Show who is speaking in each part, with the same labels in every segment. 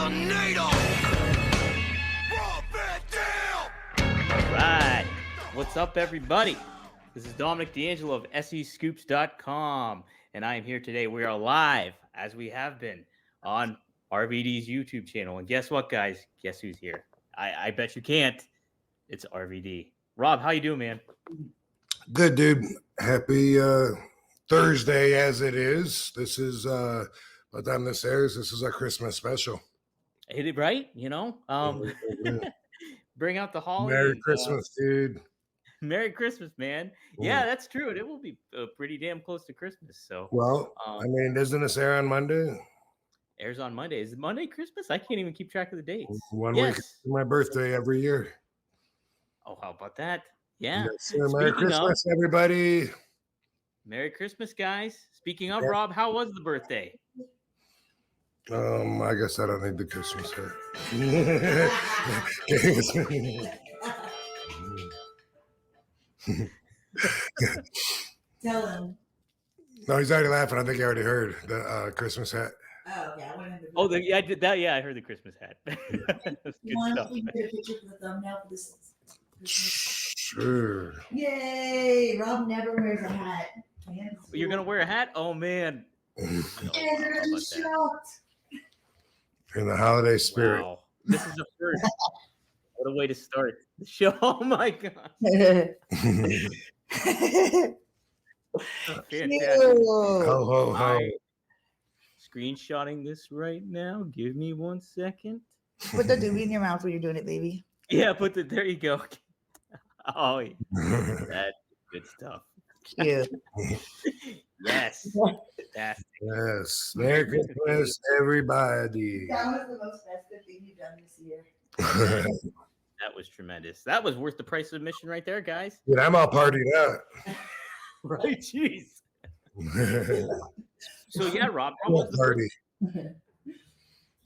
Speaker 1: tornado.
Speaker 2: All right. What's up, everybody? This is Dominic D'Angelo of SEScoops.com, and I am here today. We are live, as we have been, on RVD's YouTube channel. And guess what, guys? Guess who's here? I bet you can't. It's RVD. Rob, how you doing, man?
Speaker 3: Good, dude. Happy Thursday as it is. This is, by the time this airs, this is our Christmas special.
Speaker 2: Hit it right, you know? Bring out the holly.
Speaker 3: Merry Christmas, dude.
Speaker 2: Merry Christmas, man. Yeah, that's true. And it will be pretty damn close to Christmas. So,
Speaker 3: well, I mean, doesn't this air on Monday?
Speaker 2: Airs on Monday. Is it Monday Christmas? I can't even keep track of the dates.
Speaker 3: One week. My birthday every year.
Speaker 2: Oh, how about that? Yeah.
Speaker 3: Yes, Merry Christmas, everybody.
Speaker 2: Merry Christmas, guys. Speaking of, Rob, how was the birthday?
Speaker 3: I guess I don't need the Christmas hat.
Speaker 4: Tell him.
Speaker 3: No, he's already laughing. I think he already heard the Christmas hat.
Speaker 4: Oh, yeah. I want him to
Speaker 2: I did that. Yeah, I heard the Christmas hat.
Speaker 4: That's good stuff. We get a picture for the thumbnail for this.
Speaker 3: Sure.
Speaker 4: Yay! Rob never wears a hat.
Speaker 2: You're going to wear a hat? Oh, man.
Speaker 4: And they're going to be shocked.
Speaker 3: In the holiday spirit.
Speaker 2: Wow. This is the first. What a way to start the show. Oh, my God. Fantastic.
Speaker 3: Ho, ho, ho.
Speaker 2: Screenshotting this right now. Give me 1 second.
Speaker 4: Put the doobie in your mouth when you're doing it, baby.
Speaker 2: Yeah, there you go. Oh, that's good stuff.
Speaker 4: Cute.
Speaker 2: Yes. Fantastic.
Speaker 3: Yes. Merry Christmas, everybody.
Speaker 4: That was the most festive thing you've done this year.
Speaker 2: That was tremendous. That was worth the price of admission right there, guys.
Speaker 3: Dude, I'm all partied up.
Speaker 2: Right, jeez. So yeah, Rob, how was the
Speaker 3: party?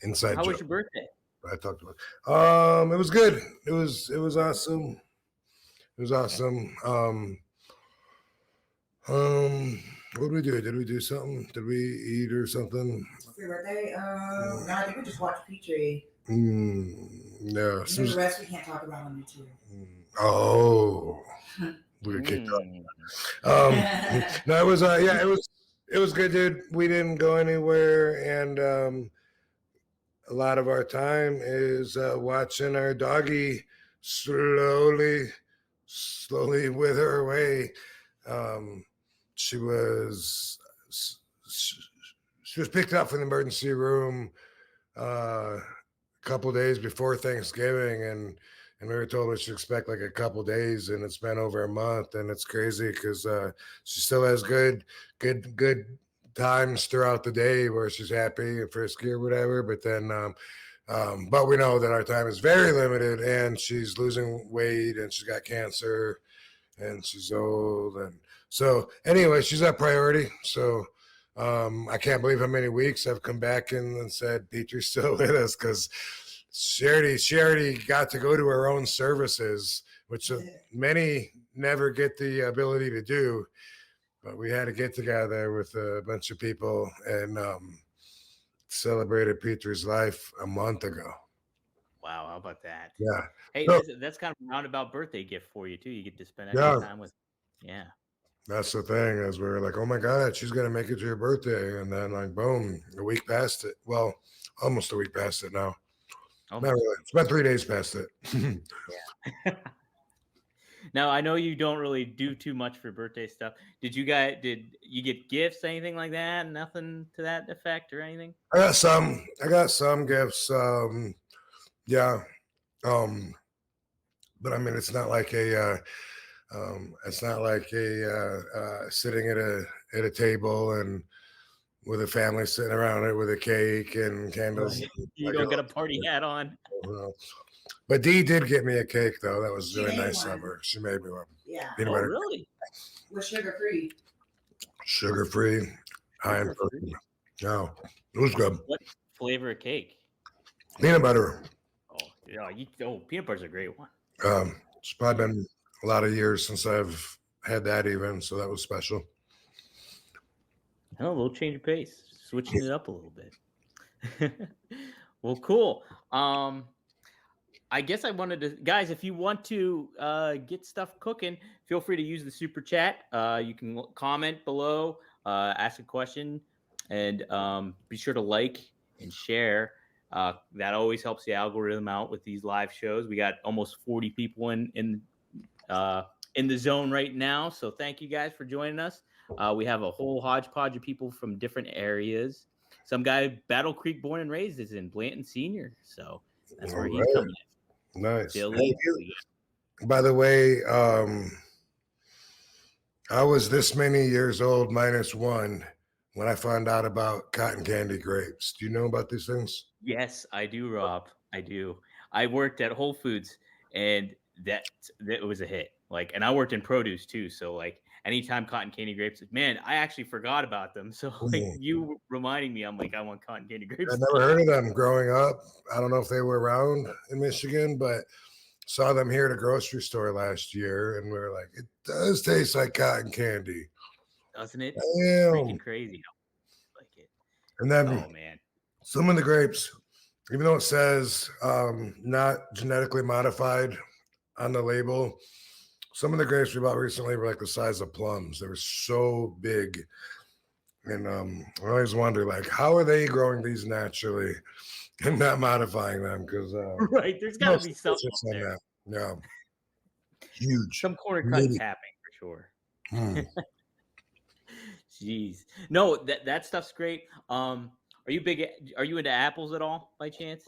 Speaker 2: Inside. How was your birthday?
Speaker 3: I talked about. It was good. It was awesome. It was awesome. What did we do? Did we do something? Did we eat or something?
Speaker 4: Your birthday? No, I think we just watched Petrie.
Speaker 3: No.
Speaker 4: The rest we can't talk about on YouTube.
Speaker 3: Oh, we were kicked off. No, it was. Yeah, it was good, dude. We didn't go anywhere, and a lot of our time is watching our doggy slowly wither her way. She was picked up from the emergency room a couple days before Thanksgiving, and we were told we should expect like a couple days, and it's been over a month, and it's crazy because she still has good times throughout the day where she's happy and frisky or whatever, but then but we know that our time is very limited, and she's losing weight, and she's got cancer, and she's old, and so anyway, she's a priority. So I can't believe how many weeks I've come back and said Petrie's still with us, because she already got to go to her own services, which many never get the ability to do. But we had to get together with a bunch of people and celebrated Petrie's life a month ago.
Speaker 2: Wow, how about that?
Speaker 3: Yeah.
Speaker 2: Hey, that's kind of a roundabout birthday gift for you too. You get to spend extra time with. Yeah. That's
Speaker 3: the thing, is we were like, oh my God, she's gonna make it to your birthday, and then like boom, a week past it. Well, almost a week past it now. Not really. It's about 3 days past it.
Speaker 2: Yeah. Now I know you don't really do too much for birthday stuff. Did you get gifts, anything like that? Nothing to that effect or anything?
Speaker 3: I got some gifts. Yeah. But I mean, it's not like sitting at a table and with a family sitting around it with a cake and candles.
Speaker 2: You don't get a party hat on.
Speaker 3: But Dee did get me a cake, though. That was really nice of her. She made me one.
Speaker 4: Yeah.
Speaker 2: Really?
Speaker 4: With sugar-free.
Speaker 3: Sugar-free. High in protein. No, it was good.
Speaker 2: What flavor of cake?
Speaker 3: Peanut butter.
Speaker 2: Oh, yeah. Peanut butter's a great one.
Speaker 3: It's probably been a lot of years since I've had that even, so that was special.
Speaker 2: Oh, a little change of pace. Switching it up a little bit. Well, cool. I guess I wanted to, guys, if you want to get stuff cooking, feel free to use the super chat. You can comment below, ask a question, and be sure to like and share. That always helps the algorithm out with these live shows. We got almost 40 people in the zone right now. So thank you guys for joining us. We have a whole hodgepodge of people from different areas. Some guy, Battle Creek born and raised, is in Blanton Senior. So that's where
Speaker 3: All
Speaker 2: he's
Speaker 3: right.
Speaker 2: coming in.
Speaker 3: Nice.
Speaker 2: Philly.
Speaker 3: By the way, I was this many years old minus one when I found out about cotton candy grapes. Do you know about these things?
Speaker 2: Yes, I do, Rob. I do. I worked at Whole Foods, and that was a hit. Like, and I worked in produce too. So, like, anytime cotton candy grapes, man, I actually forgot about them. So, like, you reminding me, I'm like, I want cotton candy grapes.
Speaker 3: I never heard of them growing up. I don't know if they were around in Michigan, but saw them here at a grocery store last year, and we were like, it does taste like cotton candy.
Speaker 2: Doesn't it?
Speaker 3: Damn.
Speaker 2: Freaking crazy. Like it.
Speaker 3: And then,
Speaker 2: oh man,
Speaker 3: some of the grapes, even though it says not genetically modified on the label, some of the grapes we bought recently were like the size of plums. They were so big. And I always wonder, like, how are they growing these naturally and not modifying them? Because
Speaker 2: right, there's got to be something on there.
Speaker 3: Yeah, huge.
Speaker 2: Some corner cutting's happening for sure. Jeez, no, that stuff's great. Are you into apples at all by chance?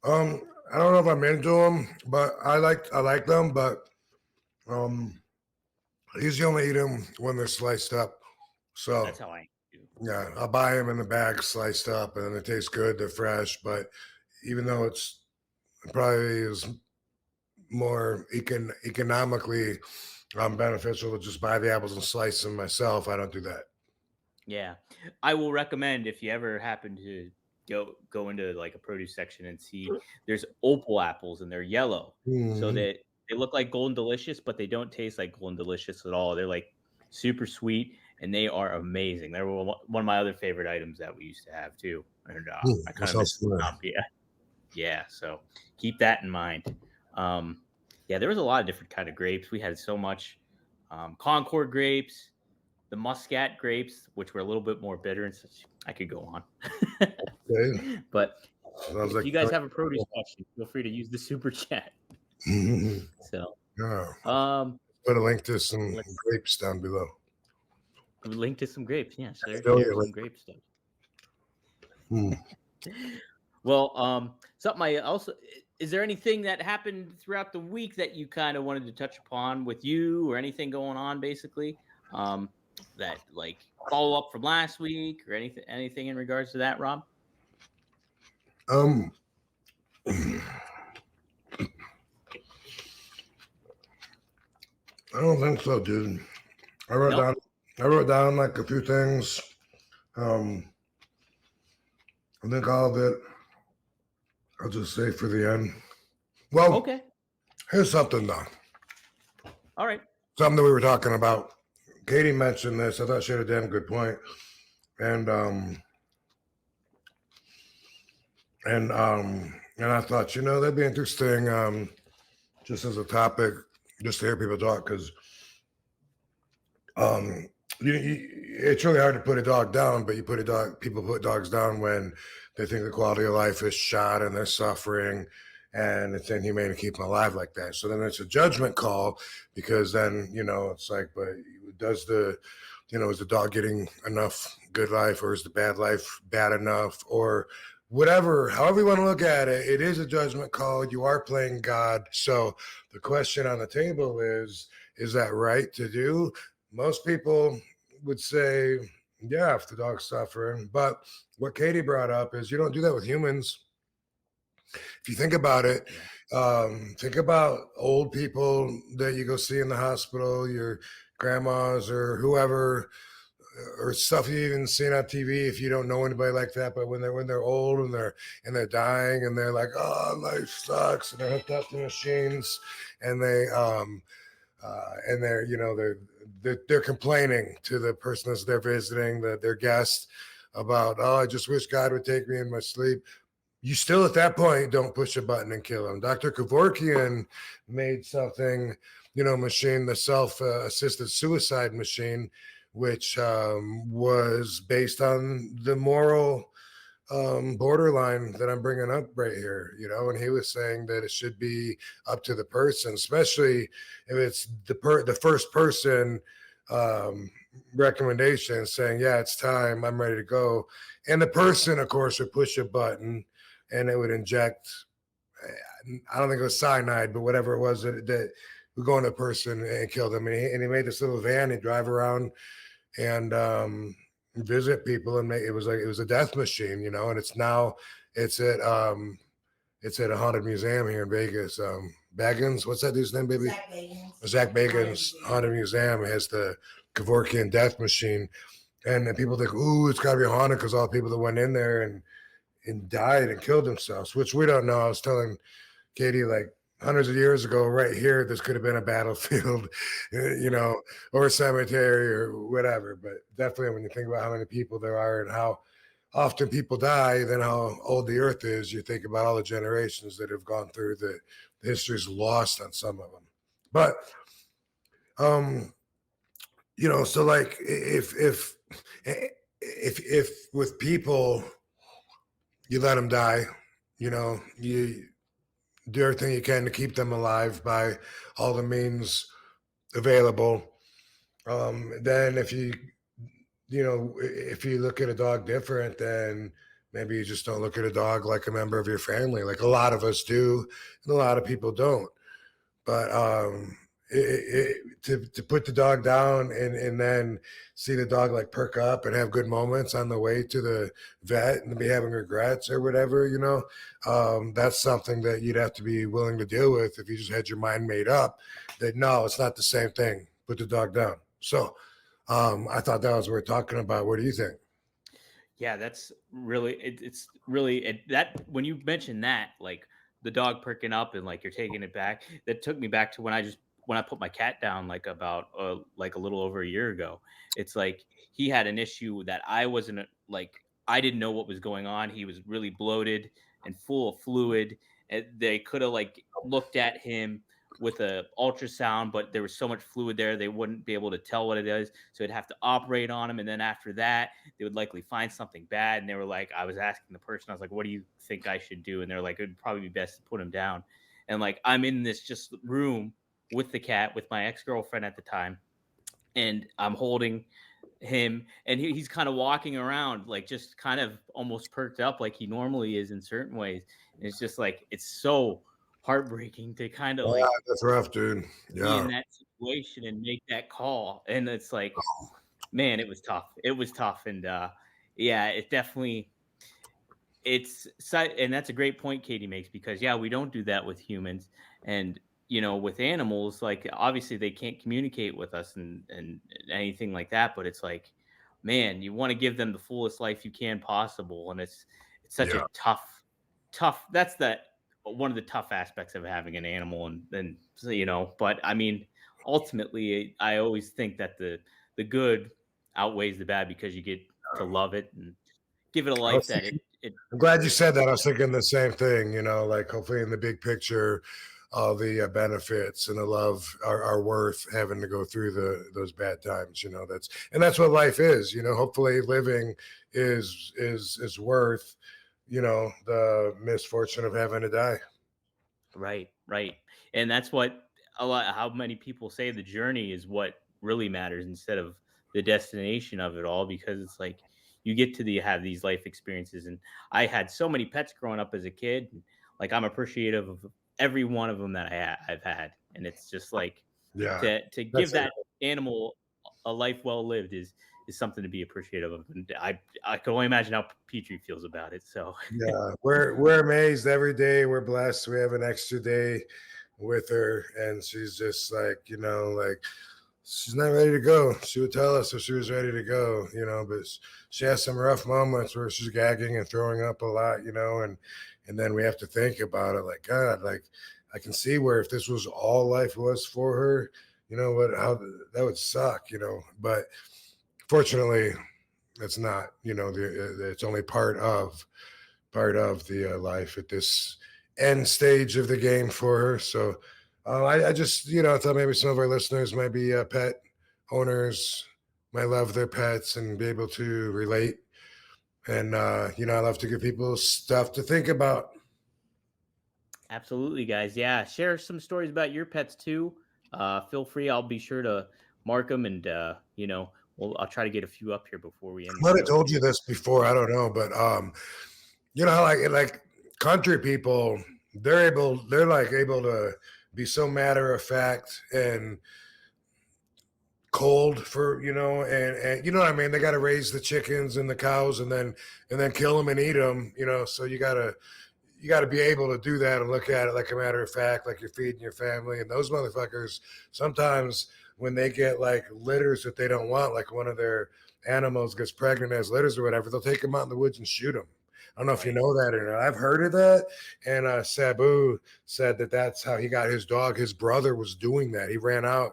Speaker 3: I don't know if I'm into them, but I like them, but I usually only eat them when they're sliced up. So
Speaker 2: that's how I do.
Speaker 3: Yeah, I'll buy them in the bag sliced up, and it tastes good. They're fresh, but even though it probably is more economically beneficial to just buy the apples and slice them myself, I don't do that.
Speaker 2: Yeah, I will recommend if you ever happen to go into like a produce section and see there's opal apples and they're yellow, so that they look like Golden Delicious, but they don't taste like Golden Delicious at all. They're like super sweet and they are amazing. They were one of my other favorite items that we used to have too. And I kind of miss them. Yeah. So keep that in mind. Yeah, there was a lot of different kind of grapes. We had so much Concord grapes, the Muscat grapes, which were a little bit more bitter and such. I could go on.
Speaker 3: Okay.
Speaker 2: But if you guys have a produce question, feel free to use the super chat. So
Speaker 3: put a link to some grapes down below.
Speaker 2: Link to some grapes, yeah. Share some grape stuff. Well, something I also, is there anything that happened throughout the week that you kind of wanted to touch upon with you, or anything going on basically that like follow up from last week, or anything in regards to that, Rob?
Speaker 3: I don't think so, dude. I wrote down like a few things. I think all of it I'll just say for the end. Well,
Speaker 2: okay.
Speaker 3: Here's something though.
Speaker 2: All right.
Speaker 3: Something that we were talking about. Katie mentioned this. I thought she had a damn good point. And I thought, that'd be interesting, just as a topic, just to hear people talk, because it's really hard to put a dog down, but people put dogs down when they think the quality of life is shot and they're suffering, and it's inhumane to keep them alive like that. So then it's a judgment call, because then, it's like, but is the dog getting enough good life, or is the bad life bad enough, or whatever, however you want to look at it, it is a judgment call. You are playing God. So the question on the table is that right to do? Most people would say, yeah, if the dog's suffering. But what Katie brought up is you don't do that with humans. If you think about it, think about old people that you go see in the hospital, your grandmas or whoever, or stuff you even seen on TV if you don't know anybody like that. But when they're old and they're dying and they're like, oh, life sucks, and they're hooked up to machines, and they're complaining to the person that they're visiting, their guest, about, oh, I just wish God would take me in my sleep. you still at that point don't push a button and kill him. Dr. Kevorkian made something, machine, the self-assisted suicide machine, which was based on the moral borderline that I'm bringing up right here, and he was saying that it should be up to the person, especially if it's the first person recommendation saying, yeah, it's time, I'm ready to go. And the person, of course, would push a button and it would inject, I don't think it was cyanide, but whatever it was that would go in a person and kill them. And he made this little van, he'd drive around and visit people and it was a death machine, and it's at a haunted museum here in Vegas. Baggins, what's that dude's name, baby? Zach Baggins Haunted Museum has the Kevorkian death machine, and people think, ooh, it's got to be haunted because all the people that went in there and died and killed themselves, which we don't know. I was telling Katie, like, hundreds of years ago, right here, this could have been a battlefield, or a cemetery or whatever. But definitely when you think about how many people there are and how often people die, then how old the earth is, you think about all the generations that have gone through the history's lost on some of them. But, so like if with people, you let them die, you do everything you can to keep them alive by all the means available. Then if you look at a dog different, then maybe you just don't look at a dog like a member of your family, like a lot of us do, and a lot of people don't. But to put the dog down and then see the dog like perk up and have good moments on the way to the vet and be having regrets or whatever, that's something that you'd have to be willing to deal with if you just had your mind made up that no, it's not the same thing. Put the dog down. So I thought that was what we're talking about. What do you think?
Speaker 2: Yeah, that's really it's really that when you mentioned that, like the dog perking up and like you're taking it back, that took me back to when I put my cat down like about like a little over a year ago. It's like he had an issue that I wasn't like I didn't know what was going on. He was really bloated and full of fluid. And they could have like looked at him with a ultrasound, but there was so much fluid there they wouldn't be able to tell what it is. So they'd have to operate on him, and then after that, they would likely find something bad. And they were like, I was asking the person, I was like, "What do you think I should do?" And they're like, "It'd probably be best to put him down." And like I'm in this just room with the cat with my ex-girlfriend at the time, and I'm holding him, and he's kind of walking around like just kind of almost perked up like he normally is in certain ways. And it's just like it's so heartbreaking to kind of like
Speaker 3: that's rough, dude.
Speaker 2: be in
Speaker 3: Yeah.
Speaker 2: that situation and make that call. And it's like, man, it was tough. It was tough. And yeah, it definitely and that's a great point Katie makes, because yeah, we don't do that with humans. And with animals, like obviously they can't communicate with us and anything like that, but it's like, man, you want to give them the fullest life you can possible. And it's such a
Speaker 3: Yeah.
Speaker 2: tough that's one of the tough aspects of having an animal. And but I mean, ultimately I always think that the good outweighs the bad, because you get to love it and give it a life that
Speaker 3: I'm glad you said that. I was thinking the same thing, like hopefully in the big picture, all the benefits and the love are worth having to go through those bad times. That's what life is. Hopefully living is worth, the misfortune of having to die.
Speaker 2: Right. And that's what how many people say the journey is what really matters instead of the destination of it all, because it's like you get to have these life experiences. And I had so many pets growing up as a kid, and like I'm appreciative of every one of them that I've had. And it's just like
Speaker 3: Yeah.
Speaker 2: to give that animal a life well lived is something to be appreciative of. And I can only imagine how Petrie feels about it. So
Speaker 3: Yeah, we're amazed every day. We're blessed. We have an extra day with her, and she's just like, like she's not ready to go. She would tell us if she was ready to go, but she has some rough moments where she's gagging and throwing up a lot, and then we have to think about it like, God, like I can see where if this was all life was for her, how that would suck, but fortunately it's not, it's only part of part of the life at this end stage of the game for her. So I just, thought maybe some of our listeners might be pet owners, might love their pets and be able to relate. And, I love to give people stuff to think about.
Speaker 2: Absolutely, guys. Yeah, share some stories about your pets too. Feel free. I'll be sure to mark them, and I'll try to get a few up here before we end
Speaker 3: I
Speaker 2: the
Speaker 3: might have
Speaker 2: show.
Speaker 3: told you this before. I don't know, but like country people, they're able to be so matter of fact and cold for and you know what I mean. They got to raise the chickens and the cows and then kill them and eat them. So you gotta be able to do that and look at it like a matter of fact, like you're feeding your family. And those motherfuckers sometimes when they get like litters that they don't want, like one of their animals gets pregnant as litters or whatever, they'll take them out in the woods and shoot them. I don't know if you know that or not. I've heard of that. And Sabu said that's how he got his dog. His brother was doing that. He ran out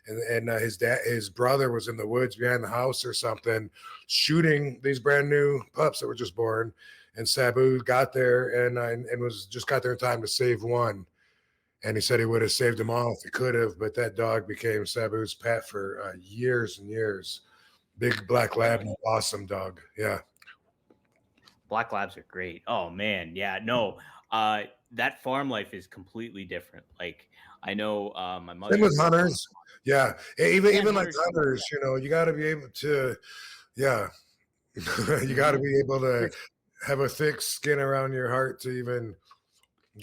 Speaker 3: and his brother was in the woods behind the house or something, shooting these brand new pups that were just born. And Sabu got there and was just got there in time to save one. And he said he would have saved them all if he could have, but that dog became Sabu's pet for years and years. Big black lab, awesome dog. Yeah.
Speaker 2: Black labs are great. Oh man, yeah. No, that farm life is completely different. Like I know my mother.
Speaker 3: Same with hunters. Yeah. Even like
Speaker 2: hunters,
Speaker 3: hunters, you got to be able to, yeah. You got to be able to have a thick skin around your heart to even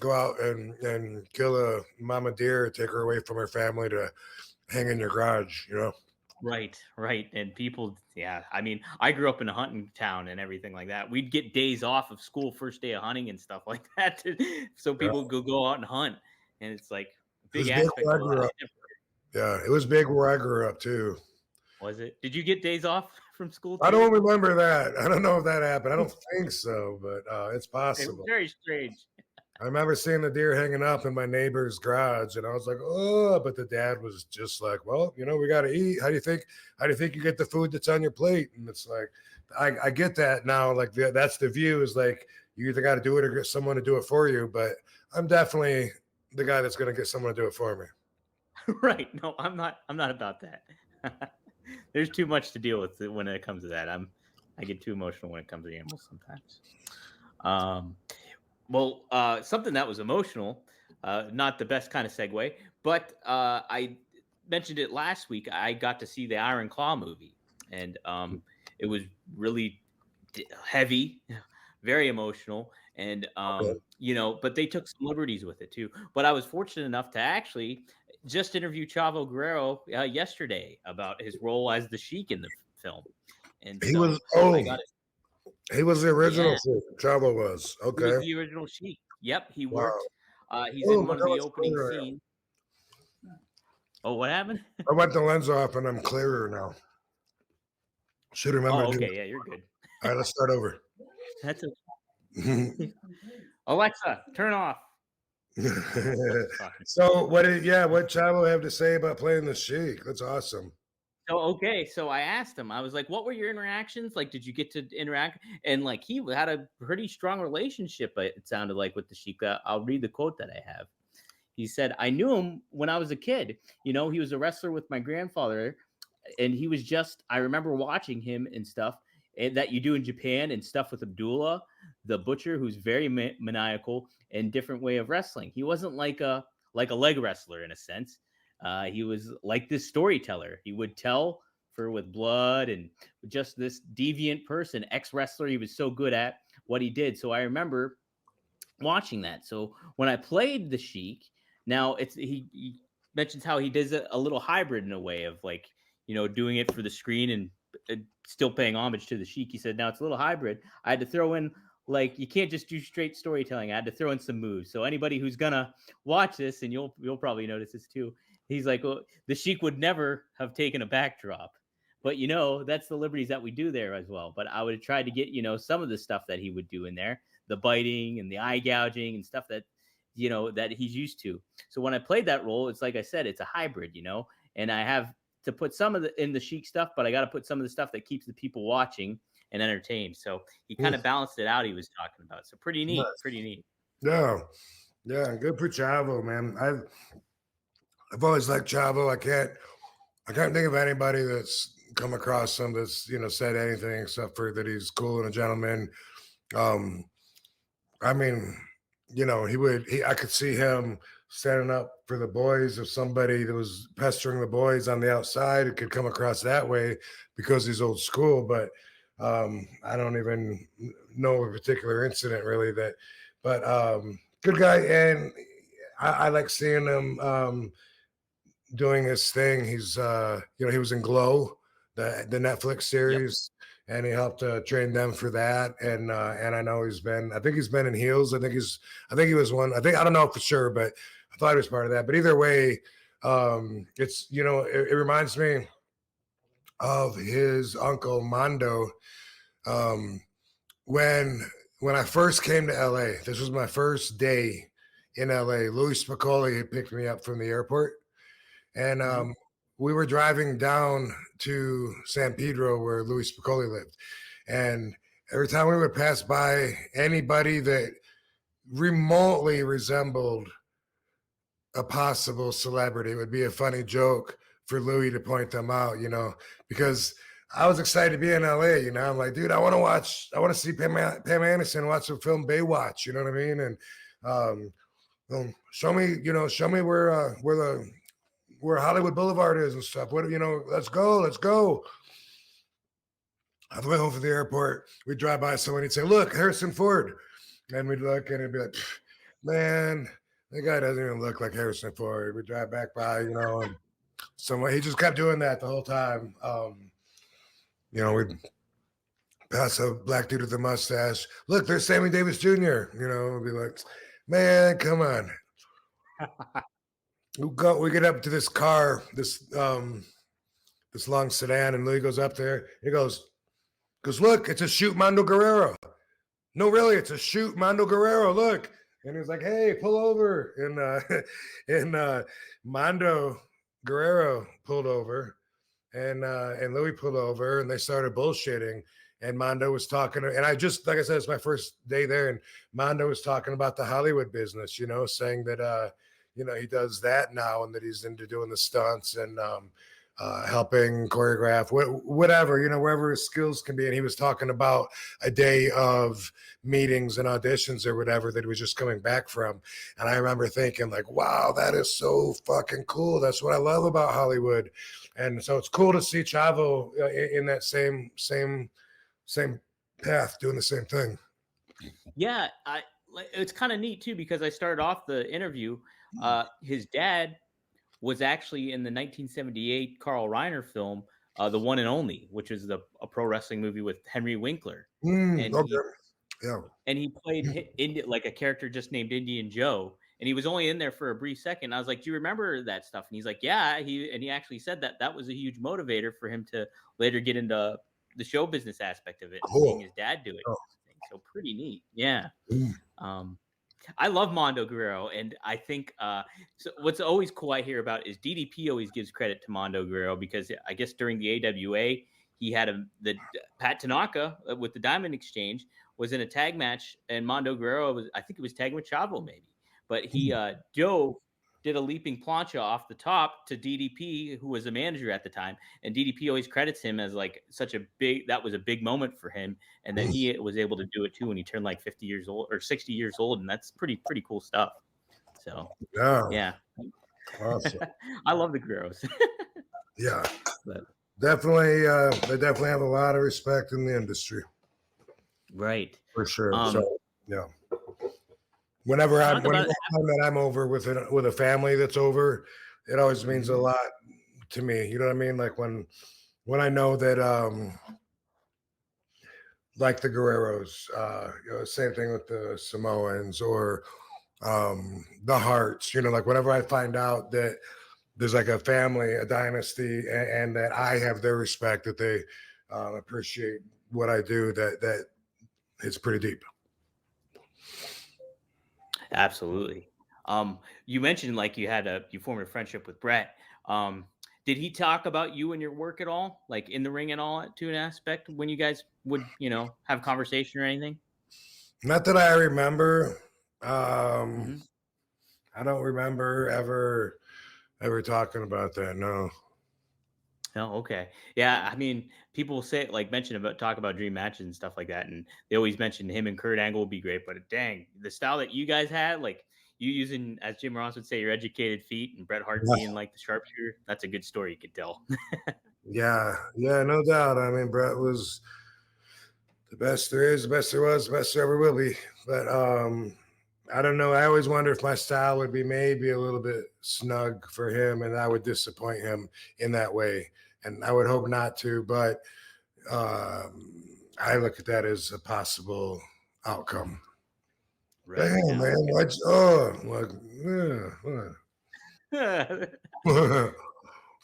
Speaker 3: go out and kill a mama deer, take her away from her family to hang in your garage,
Speaker 2: Right. And people, yeah. I mean, I grew up in a hunting town and everything like that. We'd get days off of school, first day of hunting and stuff like that, so people could go out and hunt. And it's like a big aspect of life.
Speaker 3: Yeah, it was big where I grew up too.
Speaker 2: Was it? Did you get days off from school too?
Speaker 3: I don't remember that. I don't know if that happened. I don't think so, but it's possible.
Speaker 2: It's very strange.
Speaker 3: I remember seeing the deer hanging up in my neighbor's garage, and I was like, "Oh!" But the dad was just like, "Well, we got to eat. How do you think you get the food that's on your plate?" And it's like, I get that now. Like that's the view is like you either got to do it or get someone to do it for you. But I'm definitely the guy that's going to get someone to do it for me.
Speaker 2: Right? No, I'm not about that. There's too much to deal with when it comes to that. I get too emotional when it comes to animals sometimes. Well, something that was emotional, not the best kind of segue, but I mentioned it last week. I got to see the Iron Claw movie, and it was really heavy, very emotional, and but they took some liberties with it too. But I was fortunate enough to actually just interview Chavo Guerrero yesterday about his role as the Sheik in the film, and
Speaker 3: he was the original
Speaker 2: Yeah.
Speaker 3: Sheik. Chavo was. Okay.
Speaker 2: He was the original Sheik. Yep, he worked. He's in one of the opening scenes. Oh, what happened?
Speaker 3: I went the lens off and I'm clearer now. Should remember.
Speaker 2: Oh, okay, yeah, you're good.
Speaker 3: All right, let's start over.
Speaker 2: That's okay. Alexa, turn off.
Speaker 3: So what Chavo have to say about playing the Sheik? That's awesome.
Speaker 2: So I asked him, I was like, what were your interactions? Like, did you get to interact? And like, he had a pretty strong relationship, it sounded like, with the Sheik. I'll read the quote that I have. He said, I knew him when I was a kid. He was a wrestler with my grandfather. And he was I remember watching him and stuff that you do in Japan and stuff with Abdullah, the butcher, who's very maniacal and different way of wrestling. He wasn't like a leg wrestler in a sense. He was like this storyteller. He would tell with blood and just this deviant person, ex-wrestler. He was so good at what he did. So I remember watching that. So when I played the Sheik, now he mentions how he does a little hybrid in a way of like, doing it for the screen and still paying homage to the Sheik. He said, now it's a little hybrid. I had to throw in, like, you can't just do straight storytelling. I had to throw in some moves. So anybody who's gonna watch this, and you'll probably notice this too, he's like, well, the Sheik would never have taken a backdrop, but that's the liberties that we do there as well. But I would try to get some of the stuff that he would do in there, the biting and the eye gouging and stuff that that he's used to. So when I played that role, it's like I said, it's a hybrid, and I have to put some of in the Sheik stuff, but I got to put some of the stuff that keeps the people watching and entertained. So he kind of balanced it out. He was talking about. So pretty neat.
Speaker 3: Nice.
Speaker 2: Pretty neat.
Speaker 3: Yeah. Yeah. Good for Chavo, man. I've always liked Chavo. I can't think of anybody that's come across him that's, said anything except for that he's cool and a gentleman. I mean, I could see him standing up for the boys. If somebody that was pestering the boys on the outside, it could come across that way because he's old school. But I don't even know a particular incident really but good guy. And I like seeing him doing his thing. He's he was in Glow, the Netflix series, and he helped train them for that. And I know I think he's been in Heels. I think he was one. I don't know for sure, but I thought he was part of that. But either way, it's it reminds me of his uncle Mando. When I first came to LA, this was my first day in LA. Louis Spicoli had picked me up from the airport. And we were driving down to San Pedro where Louis Spicoli lived. And every time we would pass by anybody that remotely resembled a possible celebrity, it would be a funny joke for Louis to point them out, because I was excited to be in LA, I'm like, dude, I want to see Pam Anderson watch the film Baywatch, you know what I mean? And show me where Hollywood Boulevard is and stuff. Let's go. On the way home from the airport, we'd drive by someone, he'd say, look, Harrison Ford. And we'd look and it'd be like, man, that guy doesn't even look like Harrison Ford. We'd drive back by, and he just kept doing that the whole time. We'd pass a black dude with a mustache. Look, there's Sammy Davis Jr. We'd be like, man, come on. We get up to this car, this long sedan, and Louis goes up there. He goes, look, it's a shoot Mando Guerrero. No, really, it's a shoot Mando Guerrero. Look. And he was like, hey, pull over. And Mando Guerrero pulled over, and Louis pulled over, and they started bullshitting. And Mando was talking, and like I said, it's my first day there, and Mando was talking about the Hollywood business, saying that he does that now and that he's into doing the stunts and helping choreograph, whatever, wherever his skills can be. And he was talking about a day of meetings and auditions or whatever that he was just coming back from. And I remember thinking like, wow, that is so fucking cool. That's what I love about Hollywood. And so it's cool to see Chavo in that same path doing the same thing.
Speaker 2: Yeah. It's kind of neat too, because I started off the interview. His dad was actually in the 1978 Carl Reiner film, The One and Only, which is a pro wrestling movie with Henry Winkler. And he played like a character just named Indian Joe. And he was only in there for a brief second. I was like, do you remember that stuff? And he's like, yeah. He actually said that was a huge motivator for him to later get into the show business aspect of it, seeing his dad do it. So pretty neat. Yeah. I love Mando Guerrero, and I think so what's always cool I hear about is DDP always gives credit to Mando Guerrero, because I guess during the AWA he had the Pat Tanaka with the Diamond Exchange was in a tag match, and Mando Guerrero I think it was tagging with Chavo maybe, but he did a leaping plancha off the top to DDP, who was a manager at the time. And DDP always credits him as like that was a big moment for him. And then he was able to do it too when he turned like 50 years old or 60 years old. And that's pretty cool stuff. So, yeah.
Speaker 3: Awesome.
Speaker 2: I love the Guerreros.
Speaker 3: Yeah. Definitely. They definitely have a lot of respect in the industry.
Speaker 2: Right.
Speaker 3: For sure. So, yeah. Whenever I'm over with a family that's over, it always means a lot to me. You know what I mean? Like when I know that, like the Guerreros, same thing with the Samoans or the Hearts. Like whenever I find out that there's like a family, a dynasty, and that I have their respect, that they appreciate what I do, that it's pretty deep.
Speaker 2: Absolutely. You mentioned like you formed a friendship with Brett. Did he talk about you and your work at all, like in the ring at all, to an aspect when you guys would, have conversation or anything?
Speaker 3: Not that I remember. Um,
Speaker 2: Mm-hmm.
Speaker 3: I don't remember ever talking about that. No.
Speaker 2: Oh, okay. Yeah, I mean, people say like talk about dream matches and stuff like that, and they always mention him and Kurt Angle would be great. But dang, the style that you guys had, like you using, as Jim Ross would say, your educated feet, and Bret Hart being like the sharpshooter, that's a good story you could tell.
Speaker 3: Yeah, no doubt. I mean, Brett was the best there is, the best there was, the best there ever will be. But I don't know. I always wonder if my style would be maybe a little bit snug for him, and I would disappoint him in that way. And I would hope not to, but I look at that as a possible outcome.
Speaker 2: Right.
Speaker 3: Damn,
Speaker 2: Yeah.
Speaker 3: man. What's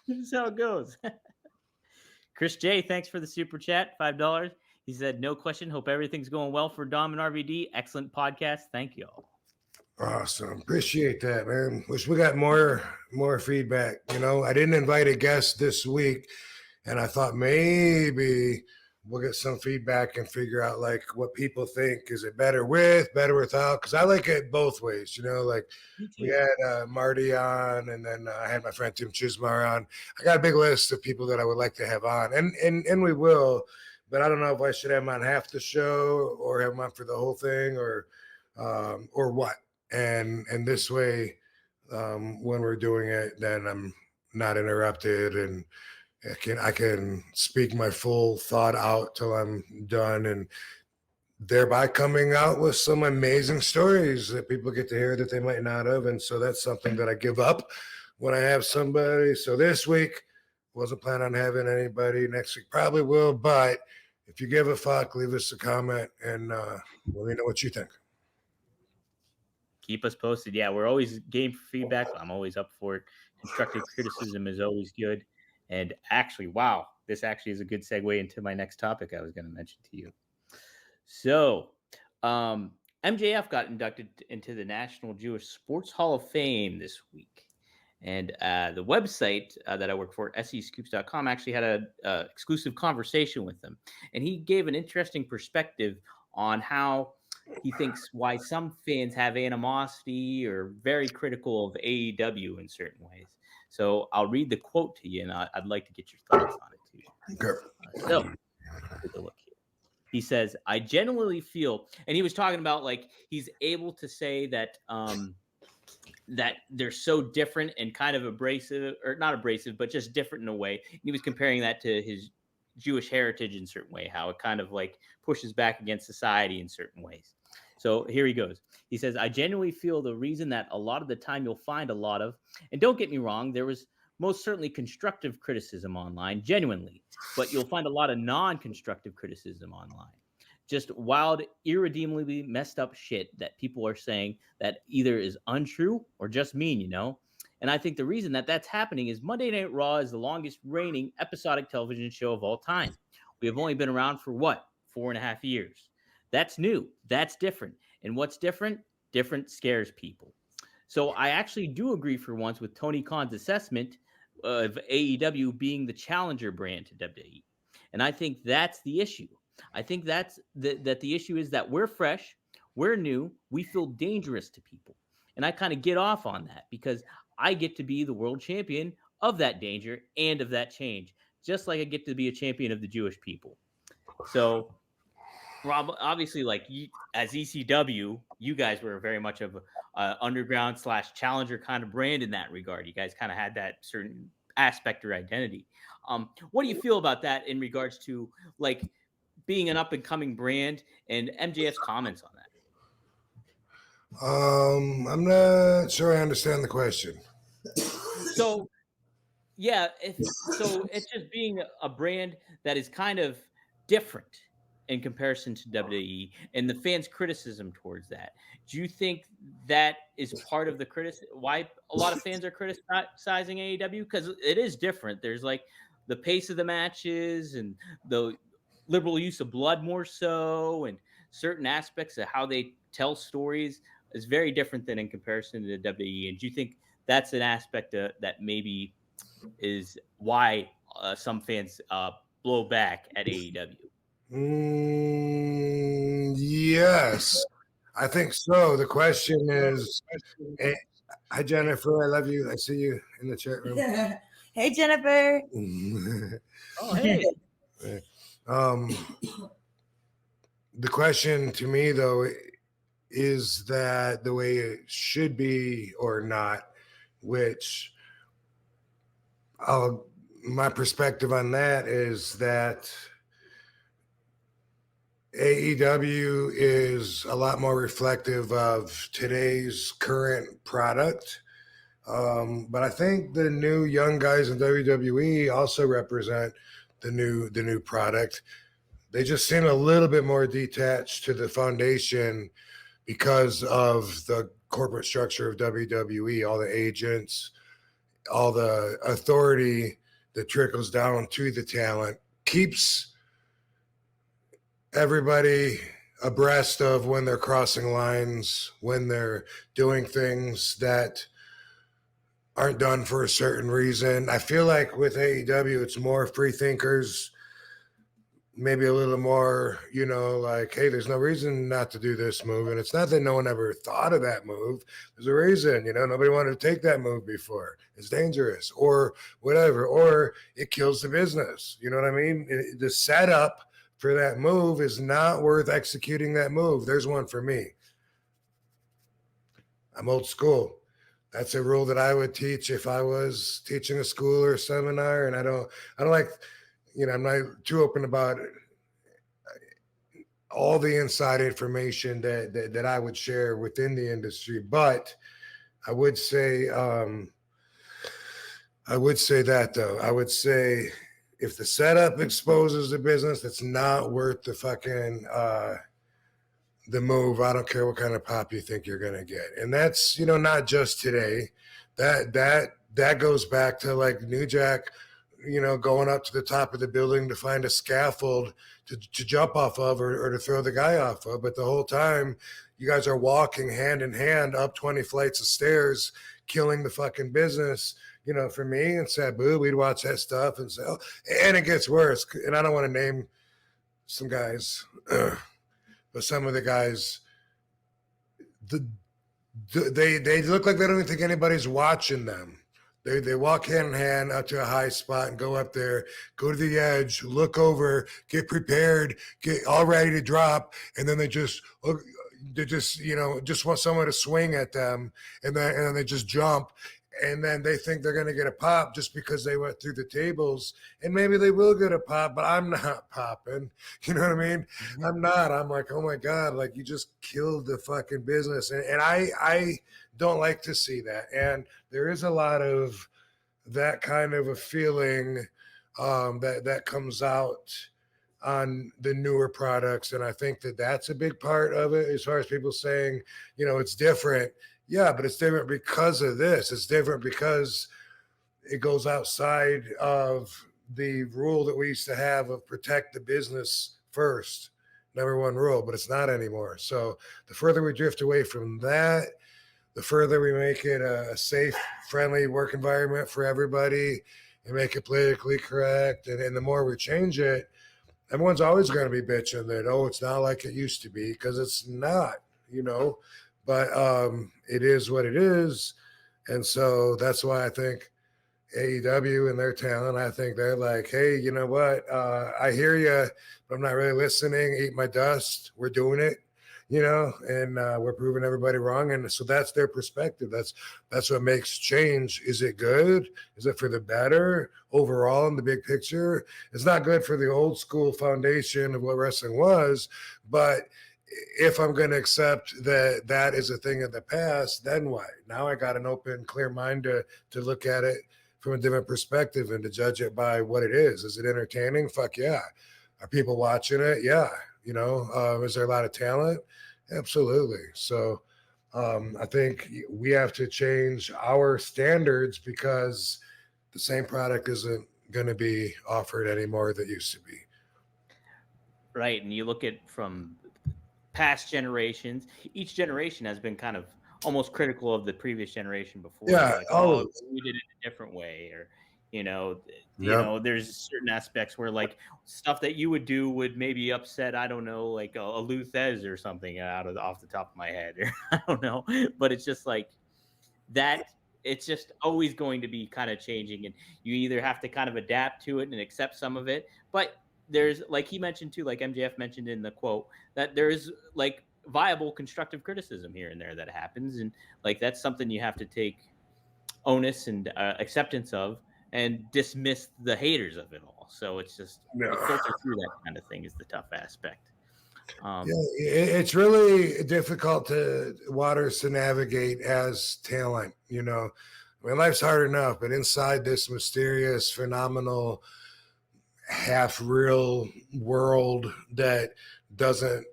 Speaker 2: This is how it goes. Chris J, thanks for the super chat, $5. He said, "No question. Hope everything's going well for Dom and RVD. Excellent podcast. Thank you all."
Speaker 3: Awesome. Appreciate that, man. Wish we got more feedback. I didn't invite a guest this week, and I thought maybe we'll get some feedback and figure out like what people think. Is it better with, better without? Because I like it both ways. Like we had Marty on, and then I had my friend Tim Chismar on. I got a big list of people that I would like to have on, and we will. But I don't know if I should have them on half the show or have them on for the whole thing or what. And this way, when we're doing it, then I'm not interrupted, and I can speak my full thought out till I'm done, and thereby coming out with some amazing stories that people get to hear that they might not have. And so that's something that I give up when I have somebody. So this week, wasn't planning on having anybody. Next week probably will, but if you give a fuck, leave us a comment and let me know what you think.
Speaker 2: Keep us posted. Yeah, we're always game for feedback. I'm always up for it. Constructive criticism is always good. And actually, wow, this actually is a good segue into my next topic I was going to mention to you. So, MJF got inducted into the National Jewish Sports Hall of Fame this week. And the website that I work for, SEScoops.com, actually had a exclusive conversation with him. And he gave an interesting perspective on how he thinks why some fans have animosity or very critical of AEW in certain ways. So I'll read the quote to you, and I'd like to get your thoughts on it too.
Speaker 3: Okay.
Speaker 2: So take a look here. He says, "I genuinely feel," and he was talking about like he's able to say that that they're so different and kind of abrasive, or not abrasive, but just different in a way. And he was comparing that to his Jewish heritage in a certain way, how it kind of like pushes back against society in certain ways. So here he goes. He says, "I genuinely feel the reason that a lot of the time you'll find a lot of, and don't get me wrong, there was most certainly constructive criticism online, genuinely, but you'll find a lot of non-constructive criticism online. Just wild, irredeemably messed up shit that people are saying that either is untrue or just mean, And I think the reason that that's happening is Monday Night Raw is the longest reigning episodic television show of all time. We have only been around for 4.5 years. That's new. That's different. And what's different? Different scares people. So I actually do agree for once with Tony Khan's assessment of AEW being the challenger brand to WWE. And I think that's the issue. I think that the issue is that we're fresh, we're new, we feel dangerous to people. And I kind of get off on that because I get to be the world champion of that danger and of that change, just like I get to be a champion of the Jewish people. So, Rob, obviously, like as ECW, you guys were very much of a underground / challenger kind of brand in that regard. You guys kind of had that certain aspect or identity. What do you feel about that in regards to like being an up and coming brand and MJF's comments on that?
Speaker 3: I'm not sure I understand the question.
Speaker 2: So, yeah, it's just being a brand that is kind of different in comparison to WWE and the fans' criticism towards that. Do you think that is part of the why a lot of fans are criticizing AEW? Because it is different. There's like the pace of the matches and the liberal use of blood more so, and certain aspects of how they tell stories is very different than in comparison to the WWE. And do you think that's an aspect that maybe is why some fans blow back at AEW.
Speaker 3: Yes, I think so. The question is, eh, hi Jennifer, I love you. I see you in the chat room.
Speaker 4: Hey, Jennifer.
Speaker 2: Oh, hey.
Speaker 3: um, the question to me though, is that the way it should be or not? Which my perspective on that is that AEW is a lot more reflective of today's current product. But I think the new young guys in WWE also represent the new product. They just seem a little bit more detached to the foundation because of the corporate structure of WWE, all the agents, all the authority that trickles down to the talent keeps everybody abreast of when they're crossing lines, when they're doing things that aren't done for a certain reason. I feel like with AEW, it's more free thinkers, maybe a little more, like, hey, there's no reason not to do this move. And it's not that no one ever thought of that move. There's a reason, nobody wanted to take that move before. It's dangerous or whatever, or it kills the business. You know what I mean? The setup for that move is not worth executing that move. There's one for me. I'm old school. That's a rule that I would teach if I was teaching a school or a seminar. And I don't like, I'm not too open about all the inside information that I would share within the industry. But I would say that though. I would say if the setup exposes the business, that's not worth the fucking the move. I don't care what kind of pop you think you're gonna get. And that's, not just today. That goes back to like New Jack, going up to the top of the building to find a scaffold to jump off of or to throw the guy off of. But the whole time you guys are walking hand in hand up 20 flights of stairs, killing the fucking business. For me and Sabu, we'd watch that stuff and say, oh, and it gets worse. And I don't want to name some guys, but some of the guys, they look like they don't even think anybody's watching them. They walk hand in hand up to a high spot and go up there, go to the edge, look over, get prepared, get all ready to drop, and then they just want someone to swing at them, and then they just jump, and then they think they're gonna get a pop just because they went through the tables, and maybe they will get a pop, but I'm not popping. You know what I mean? I'm not. I'm like, oh my God, like you just killed the fucking business, and I don't like to see that. And there is a lot of that kind of a feeling that comes out on the newer products. And I think that that's a big part of it as far as people saying, it's different. Yeah, but it's different because of this. It's different because it goes outside of the rule that we used to have of protect the business first, number one rule, but it's not anymore. So the further we drift away from that, the further we make it a safe, friendly work environment for everybody and make it politically correct. And the more we change it, everyone's always going to be bitching that, oh, it's not like it used to be, because it's not, but it is what it is. And so that's why I think AEW and their talent, I think they're like, hey, you know what? I hear you, but I'm not really listening. Eat my dust. We're doing it. And we're proving everybody wrong. And so that's their perspective. That's what makes change. Is it good? Is it for the better overall in the big picture? It's not good for the old school foundation of what wrestling was, but if I'm going to accept that that is a thing of the past, then what? Now I got an open, clear mind to look at it from a different perspective and to judge it by what it is. Is it entertaining? Fuck yeah. Are people watching it? Yeah. Is there a lot of talent? Absolutely. So I think we have to change our standards because the same product isn't going to be offered anymore that used to be.
Speaker 2: Right. And you look at from past generations, each generation has been kind of almost critical of the previous generation before.
Speaker 3: Yeah.
Speaker 2: Like, oh, we did it a different way. Or, You know,
Speaker 3: Yep.
Speaker 2: there's certain aspects where like stuff that you would do would maybe upset, I don't know, like a Luthez or something off the top of my head. I don't know, but it's just like that. It's just always going to be kind of changing, and you either have to kind of adapt to it and accept some of it. But there's like he mentioned too, like MJF mentioned in the quote, that there's like viable constructive criticism here and there that happens, and like that's something you have to take onus and acceptance of, and dismiss the haters of it all. So it's just you
Speaker 3: Yeah.
Speaker 2: filter through that kind of thing is the tough aspect.
Speaker 3: Yeah, it's really difficult to waters to navigate as talent. I mean, life's hard enough, but inside this mysterious, phenomenal, half real world that doesn't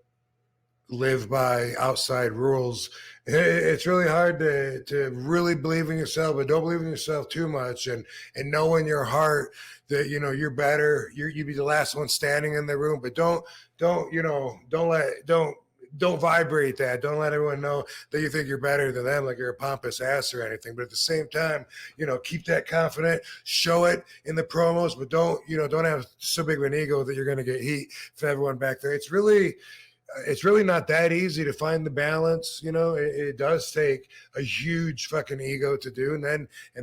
Speaker 3: live by outside rules, it's really hard to really believe in yourself, but don't believe in yourself too much, and know in your heart that you're better. You be the last one standing in the room, but don't vibrate that. Don't let everyone know that you think you're better than them, like you're a pompous ass or anything. But at the same time, keep that confident, show it in the promos, but don't have so big of an ego that you're going to get heat from everyone back there. It's really not that easy to find the balance. It does take a huge fucking ego to do. And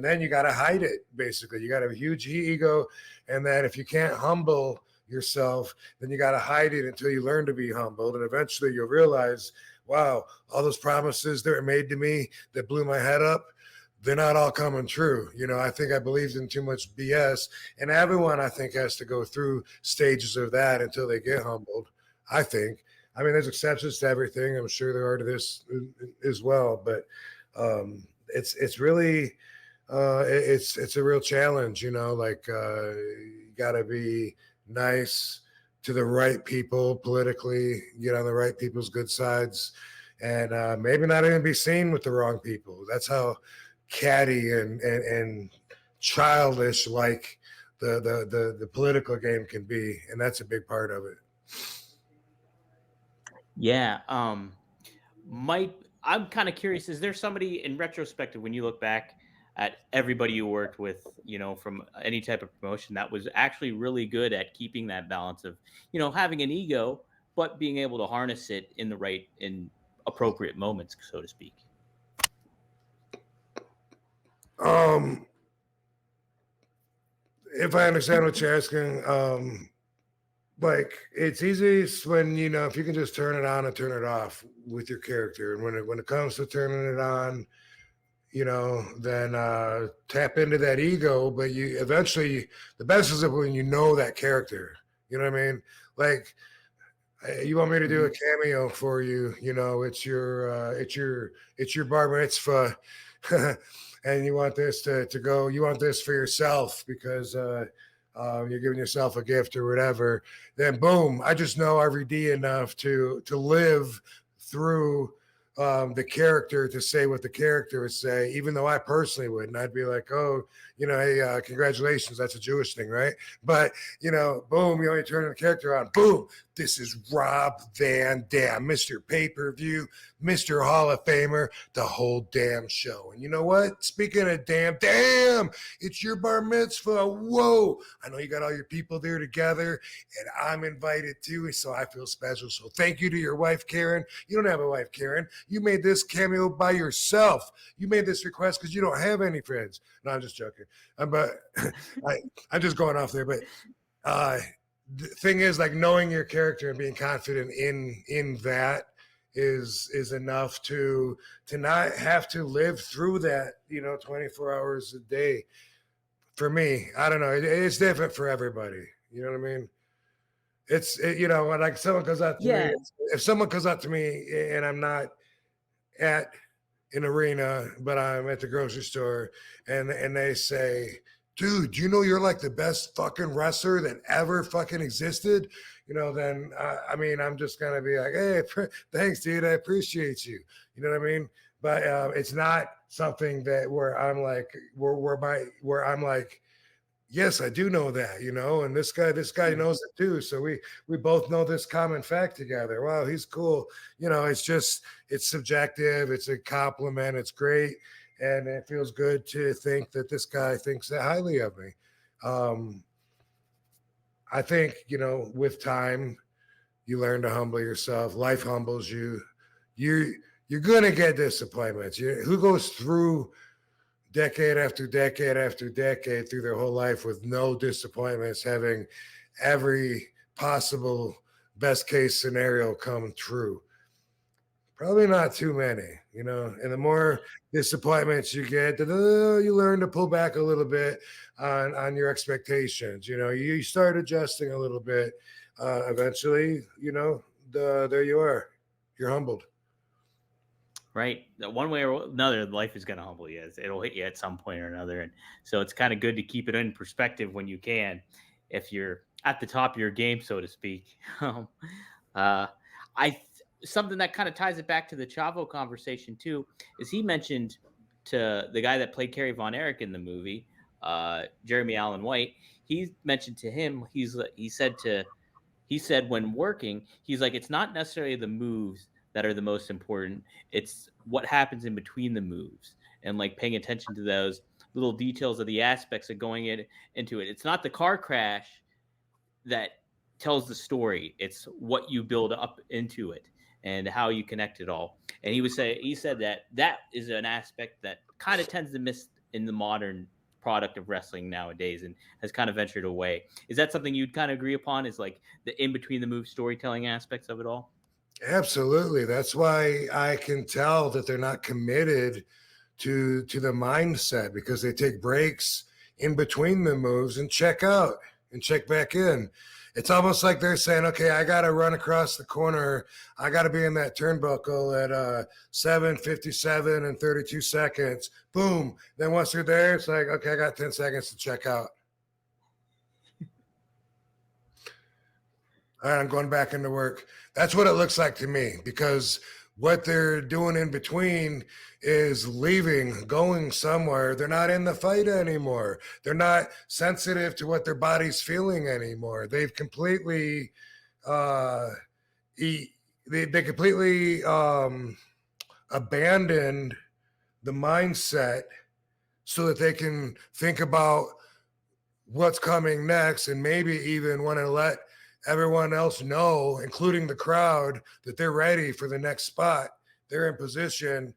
Speaker 3: then you got to hide it. Basically, you got to have a huge ego. And then if you can't humble yourself, then you got to hide it until you learn to be humbled. And eventually you'll realize, wow, all those promises that were made to me that blew my head up, they're not all coming true. I think I believed in too much BS, and everyone I think has to go through stages of that until they get humbled. I think. I mean, there's exceptions to everything. I'm sure there are to this as well, but it's really it's a real challenge. Like you got to be nice to the right people politically, get on the right people's good sides, and maybe not even be seen with the wrong people. That's how catty and childish like the political game can be, and that's a big part of it.
Speaker 2: Yeah. I'm kind of curious, is there somebody in retrospective when you look back at everybody you worked with, from any type of promotion, that was actually really good at keeping that balance of, having an ego, but being able to harness it in appropriate moments, so to speak?
Speaker 3: If I understand what you're asking, like it's easiest when if you can just turn it on and turn it off with your character, and when it comes to turning it on, then tap into that ego. But you eventually, the best is when you know that character. You know what I mean? Like you want me to do a cameo for you? It's your bar mitzvah, and you want this to go. You want this for yourself because you're giving yourself a gift or whatever. Then boom, I just know RVD enough to live through the character to say what the character would say, even though I personally wouldn't. I'd be like, oh, hey, congratulations, that's a Jewish thing, right? But boom, you turn the character on, boom, this is Rob Van Dam, Mr. Pay-Per-View, Mr. Hall of Famer, the whole damn show. And you know what? Speaking of damn, it's your bar mitzvah. Whoa, I know you got all your people there together, and I'm invited too, so I feel special. So thank you to your wife, Karen. You don't have a wife, Karen. You made this cameo by yourself. You made this request because you don't have any friends. No, I'm just joking. But I'm just going off there. But the thing is, like, knowing your character and being confident in that is enough to not have to live through that 24 hours a day. For me, I don't know, it's different for everybody. You know what I mean? It's when like someone comes out to me, if someone comes out to me and I'm not at an arena, but I'm at the grocery store, and they say, dude, you're like the best fucking wrestler that ever fucking existed, then I mean, I'm just gonna be like, hey, thanks, dude, I appreciate you. You know what I mean? But it's not something that where I'm like, where I'm like, yes, I do know that, and this guy knows it too. So we both know this common fact together. Wow, he's cool. It's subjective. It's a compliment. It's great. and it feels good to think that this guy thinks that highly of me. I think, with time, you learn to humble yourself. Life humbles you. You're gonna get disappointments. Who goes through decade after decade after decade through their whole life with no disappointments, having every possible best case scenario come true? Probably not too many, and the more disappointments you get, you learn to pull back a little bit on your expectations. You start adjusting a little bit. Eventually, there you are. You're humbled.
Speaker 2: Right. One way or another, life is going to humble you. It'll hit you at some point or another. And so it's kind of good to keep it in perspective when you can, if you're at the top of your game, so to speak. Something that kind of ties it back to the Chavo conversation too, is he mentioned to the guy that played Kerry Von Erich in the movie, Jeremy Allen White, he mentioned to him, he said when working, he's like, it's not necessarily the moves that are the most important. It's what happens in between the moves, and like paying attention to those little details of the aspects of going into it. It's not the car crash that tells the story. It's what you build up into it and how you connect it all. And he said that is an aspect that kind of tends to miss in the modern product of wrestling nowadays and has kind of ventured away. Is that something you'd kind of agree upon, is like the in between the move storytelling aspects of it all?
Speaker 3: Absolutely. That's why I can tell that they're not committed to the mindset, because they take breaks in between the moves and check out and check back in. It's almost like they're saying, okay, I got to run across the corner. I got to be in that turnbuckle at 7:57 and 32 seconds. Boom. Then once you're there, it's like, okay, I got 10 seconds to check out. All right, I'm going back into work. That's what it looks like to me, because what they're doing in between is leaving, going somewhere. They're not in the fight anymore. They're not sensitive to what their body's feeling anymore. They've completely, they completely abandoned the mindset so that they can think about what's coming next, and maybe even want to let everyone else know, including the crowd, that they're ready for the next spot. They're in position.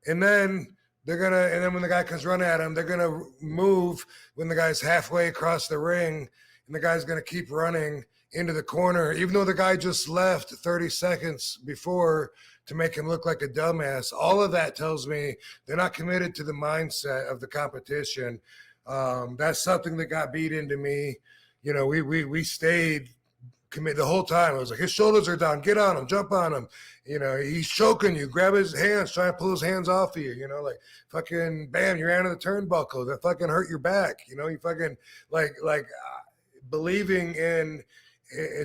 Speaker 3: And then when the guy comes running at him, they're going to move when the guy's halfway across the ring, and the guy's going to keep running into the corner, even though the guy just left 30 seconds before, to make him look like a dumbass. All of that tells me they're not committed to the mindset of the competition. That's something that got beat into me. We stayed committed the whole time. I was like, his shoulders are down, get on him, jump on him. He's choking you, grab his hands, try to pull his hands off of you, like fucking bam, you're out of the turnbuckle. That fucking hurt your back. You fucking like believing in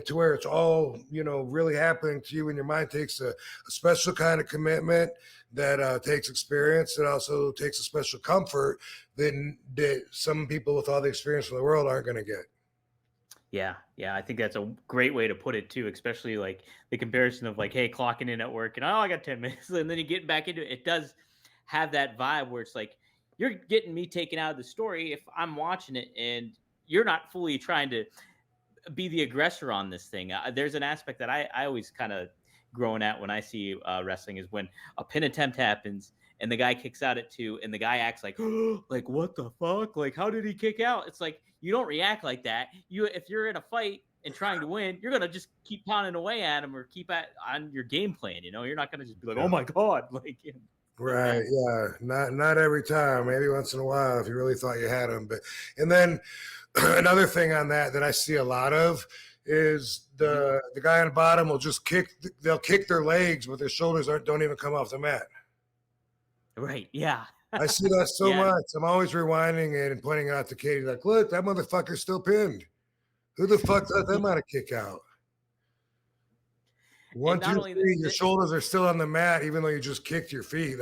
Speaker 3: to where it's all, really happening to you in your mind takes a special kind of commitment that takes experience. It also takes a special comfort that some people with all the experience in the world aren't going to get.
Speaker 2: Yeah, I think that's a great way to put it too, especially like the comparison of like, hey, clocking in at work and I got 10 minutes, and then you get back into it. It does have that vibe where it's like, you're getting me taken out of the story if I'm watching it, and you're not fully trying to be the aggressor on this thing. There's an aspect that I always kind of groan at when I see wrestling, is when a pin attempt happens and the guy kicks out at 2 and the guy acts like, like, what the fuck? Like, how did he kick out? It's like, you don't react like that. If you're in a fight and trying to win, you're going to just keep pounding away at him or keep on your game plan. You're not going to just be like, oh my God. Like,
Speaker 3: right. Yeah. Not every time, maybe once in a while, if you really thought you had him. And then another thing on that I see a lot of is the guy on the bottom will just they'll kick their legs, but their shoulders don't even come off the mat.
Speaker 2: Right. Yeah.
Speaker 3: I see that so much. I'm always rewinding it and pointing out to Katie, like, look, that motherfucker's still pinned. Who the fuck let them out of kick out? 1, 2, 3, your shoulders are still on the mat, even though you just kicked your feet.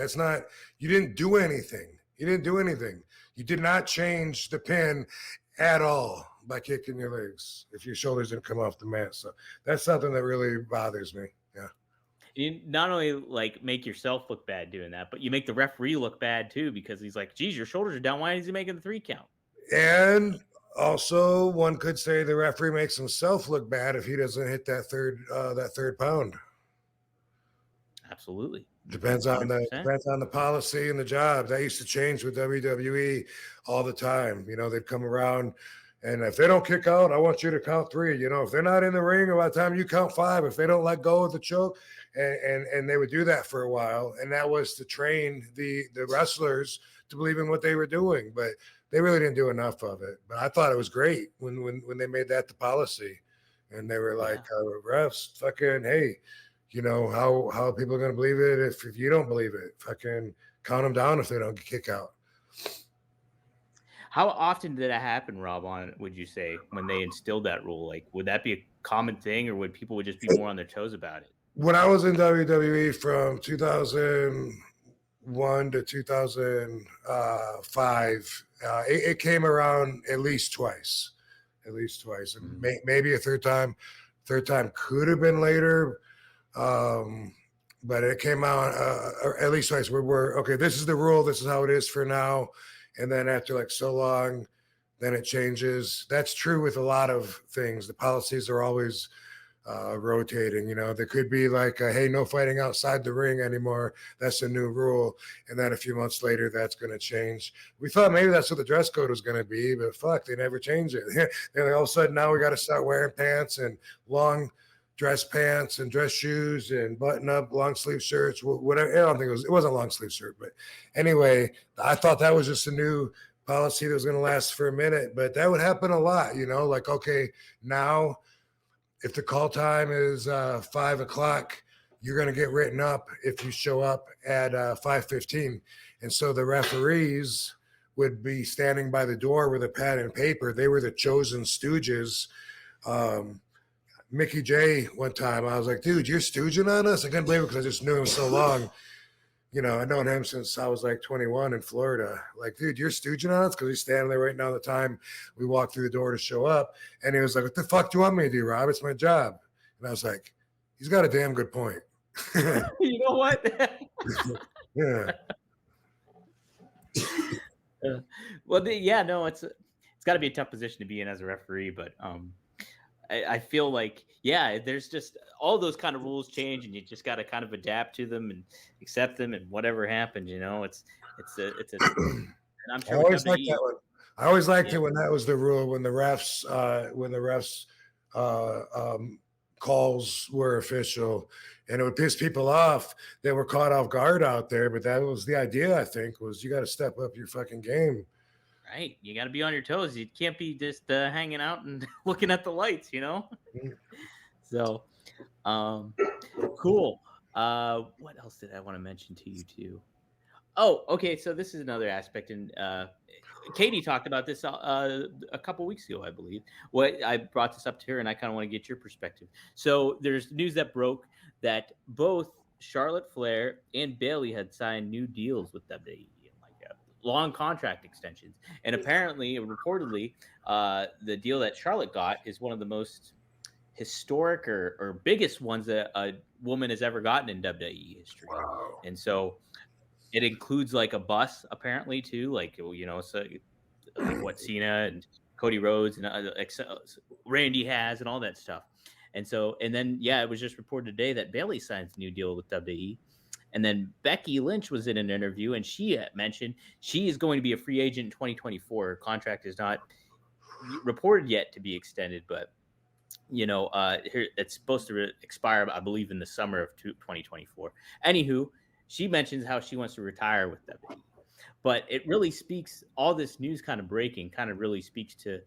Speaker 3: You didn't do anything. You did not change the pin at all by kicking your legs if your shoulders didn't come off the mat. So that's something that really bothers me. Yeah.
Speaker 2: You not only like make yourself look bad doing that, but you make the referee look bad too because he's like, "Geez, your shoulders are down. Why is he making the 3 count?"
Speaker 3: And also, one could say the referee makes himself look bad if he doesn't hit that third pound.
Speaker 2: Absolutely.
Speaker 3: Depends on
Speaker 2: 100%.
Speaker 3: the policy and the job. That used to change with WWE all the time. You know, they'd come around, and if they don't kick out, I want you to count 3. You know, if they're not in the ring, by the time you count 5, if they don't let go of the choke, and they would do that for a while, and that was to train the wrestlers to believe in what they were doing. But they really didn't do enough of it. But I thought it was great when they made that the policy, and they were like, refs, fucking, hey. You know, how people are going to believe it if you don't believe it? Fucking count them down if they don't kick out.
Speaker 2: How often did that happen, Rob, would you say, when they instilled that rule? Like, would that be a common thing, or would people just be more on their toes about it?
Speaker 3: When I was in WWE from 2001 to 2005, it came around at least twice. And maybe a third time. Third time could have been later. But it came out at least twice. We're okay. This is the rule. This is how it is for now. And then after like so long, then it changes. That's true with a lot of things. The policies are always rotating. You know, there could be like, hey, no fighting outside the ring anymore. That's a new rule. And then a few months later, that's going to change. We thought maybe that's what the dress code was going to be, but fuck, they never changed it. And all of a sudden now we got to start wearing pants and long dress pants and dress shoes and button up long sleeve shirts, whatever. I don't think it wasn't a long sleeve shirt, but anyway, I thought that was just a new policy that was going to last for a minute, but that would happen a lot, you know, like, okay, now if the call time is 5 o'clock, you're going to get written up if you show up at 5:15. And so the referees would be standing by the door with a pad and paper. They were the chosen stooges. Mickey J one time, I was like, dude, you're stooging on us? I couldn't believe it because I just knew him so long. You know, I've known him since I was like 21 in Florida. Like, dude, you're stooging on us? Because he's standing there right now the time we walked through the door to show up. And he was like, what the fuck do you want me to do, Rob? It's my job. And I was like, he's got a damn good point.
Speaker 2: You know what?
Speaker 3: Yeah.
Speaker 2: Well, no, it's got to be a tough position to be in as a referee, but I feel like, there's just all those kind of rules change, and you just got to kind of adapt to them and accept them, and whatever happens, you know, it's and I'm sure
Speaker 3: I always liked that one. I always liked it when that was the rule, when the refs calls were official, and it would piss people off that were caught off guard out there. But that was the idea, I think, was you got to step up your fucking game.
Speaker 2: Right. You got to be on your toes. You can't be just hanging out and looking at the lights, you know? So, cool. What else did I want to mention to you too? Oh, okay. So this is another aspect. And Katie talked about this a couple weeks ago, I believe. I brought this up to her, and I kind of want to get your perspective. So there's news that broke that both Charlotte Flair and Bayley had signed new deals with WWE. Long contract extensions, and apparently, reportedly, the deal that Charlotte got is one of the most historic or biggest ones that a woman has ever gotten in WWE history.
Speaker 3: Wow.
Speaker 2: And so it includes like a bus, apparently, too, like, you know, so like what Cena and Cody Rhodes and Randy has and all that stuff. And so, and then, it was just reported today that Bayley signs a new deal with WWE. And then Becky Lynch was in an interview, and she mentioned she is going to be a free agent in 2024. Her contract is not reported yet to be extended, but, you know, it's supposed to expire, I believe, in the summer of 2024. Anywho, she mentions how she wants to retire with WWE. But it really speaks, all this news kind of breaking kind of really speaks to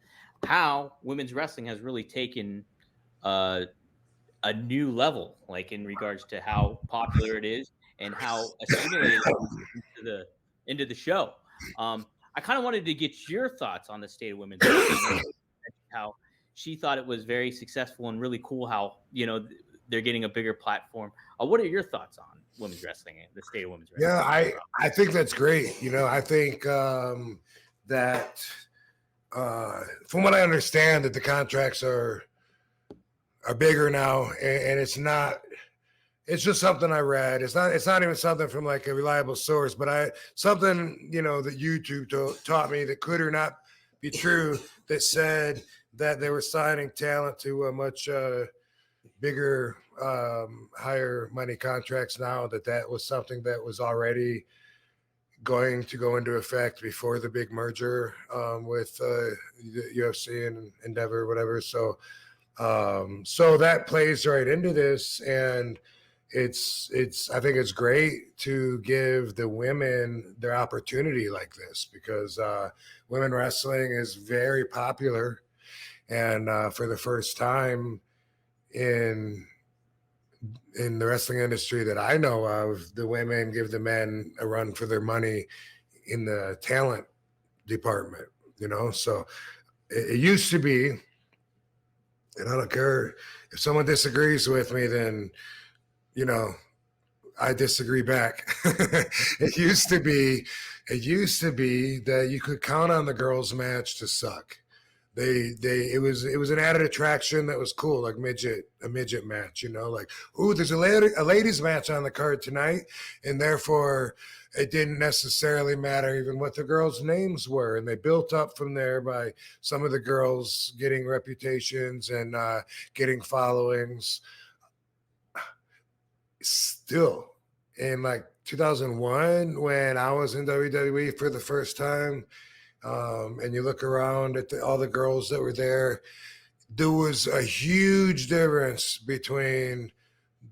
Speaker 2: how women's wrestling has really taken a new level, like in regards to how popular it is and how assimilated into the show. I kind of wanted to get your thoughts on the state of women's wrestling. How she thought it was very successful and really cool how, you know, they're getting a bigger platform. What are your thoughts on women's wrestling and the state of women's wrestling?
Speaker 3: Yeah, I think that's great. You know, I think that from what I understand, that the contracts are bigger now, and it's not It's just something I read. It's not even something from like a reliable source, but something, that YouTube taught me that could or not be true, that said that they were signing talent to a much bigger, higher money contracts now, that was something that was already going to go into effect before the big merger with the UFC and Endeavor, whatever. So that plays right into this, and I think it's great to give the women their opportunity like this, because women wrestling is very popular, and for the first time in the wrestling industry that I know of, the women give the men a run for their money in the talent department, So it used to be, and I don't care if someone disagrees with me, then, I disagree back. It used to be that you could count on the girls' match to suck. It was an added attraction that was cool, like a midget match, like, ooh, there's a ladies match on the card tonight, and therefore it didn't necessarily matter even what the girls' names were, and they built up from there by some of the girls getting reputations and getting followings. Still, in like 2001, when I was in WWE for the first time, and you look around at all the girls that were there was a huge difference between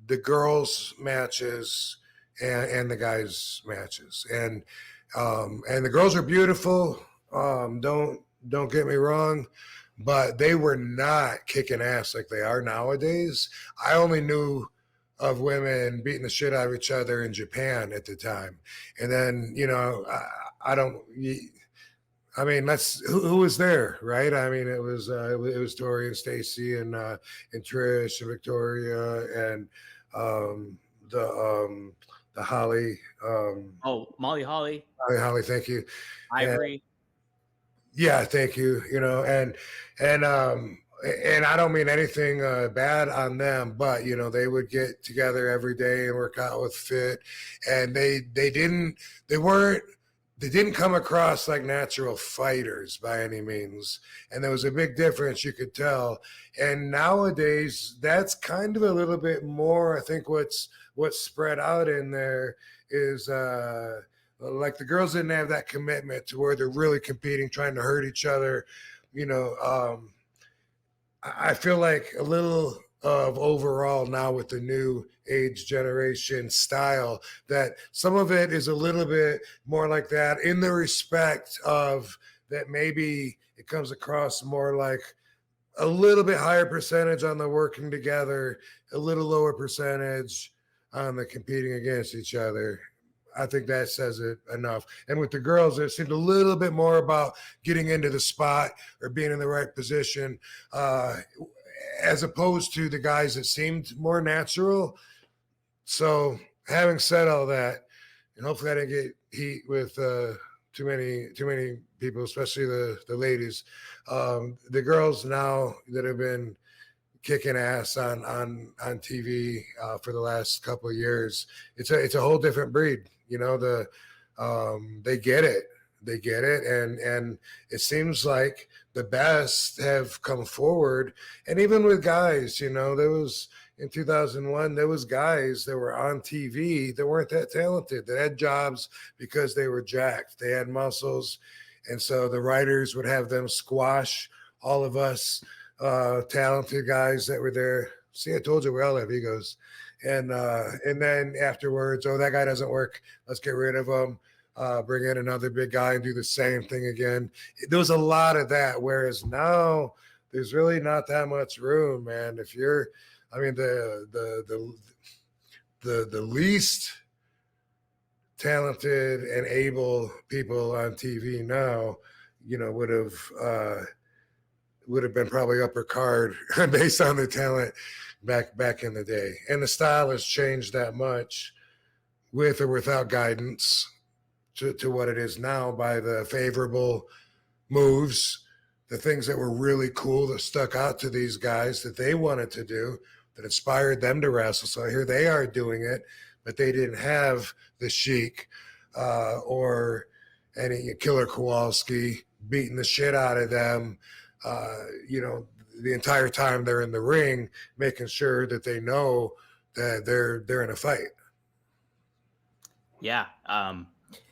Speaker 3: the girls' matches and the guys' matches. And the girls are beautiful. Don't get me wrong, but they were not kicking ass like they are nowadays. I only knew of women beating the shit out of each other in Japan at the time. And then, I mean, that's who was there, right? I mean, it was Tori and Stacy and Trish and Victoria and the Holly.
Speaker 2: Molly Holly.
Speaker 3: Holly, thank you.
Speaker 2: Ivory.
Speaker 3: Yeah, thank you. And I don't mean anything bad on them, but they would get together every day and work out with Fit, and they didn't come across like natural fighters by any means, and there was a big difference, you could tell. And nowadays, that's kind of a little bit more. I think what's spread out in there is like the girls didn't have that commitment to where they're really competing, trying to hurt each other. I feel like a little of overall now with the new age generation style, that some of it is a little bit more like that, in the respect of that maybe it comes across more like a little bit higher percentage on the working together, a little lower percentage on the competing against each other. I think that says it enough. And with the girls, it seemed a little bit more about getting into the spot or being in the right position, as opposed to the guys that seemed more natural. So having said all that, and hopefully I didn't get heat with too many people, especially the ladies, the girls now that have been kicking ass on TV for the last couple of years, it's a whole different breed. They get it, and it seems like the best have come forward. And even with guys, there was in 2001, there was guys that were on TV that weren't that talented, that had jobs because they were jacked, they had muscles, and so the writers would have them squash all of us talented guys that were there. See, I told you we all have egos. And then afterwards, oh, that guy doesn't work, let's get rid of him, bring in another big guy and do the same thing again. There was a lot of that, whereas now there's really not that much room, man. If you're, I mean, the least talented and able people on TV now, would have been probably upper card based on the talent back in the day. And the style has changed that much with or without guidance to what it is now, by the favorable moves, the things that were really cool that stuck out to these guys that they wanted to do, that inspired them to wrestle. So here they are doing it, but they didn't have the Sheik or any Killer Kowalski beating the shit out of them, the entire time they're in the ring, making sure that they know that they're in a fight.
Speaker 2: Yeah.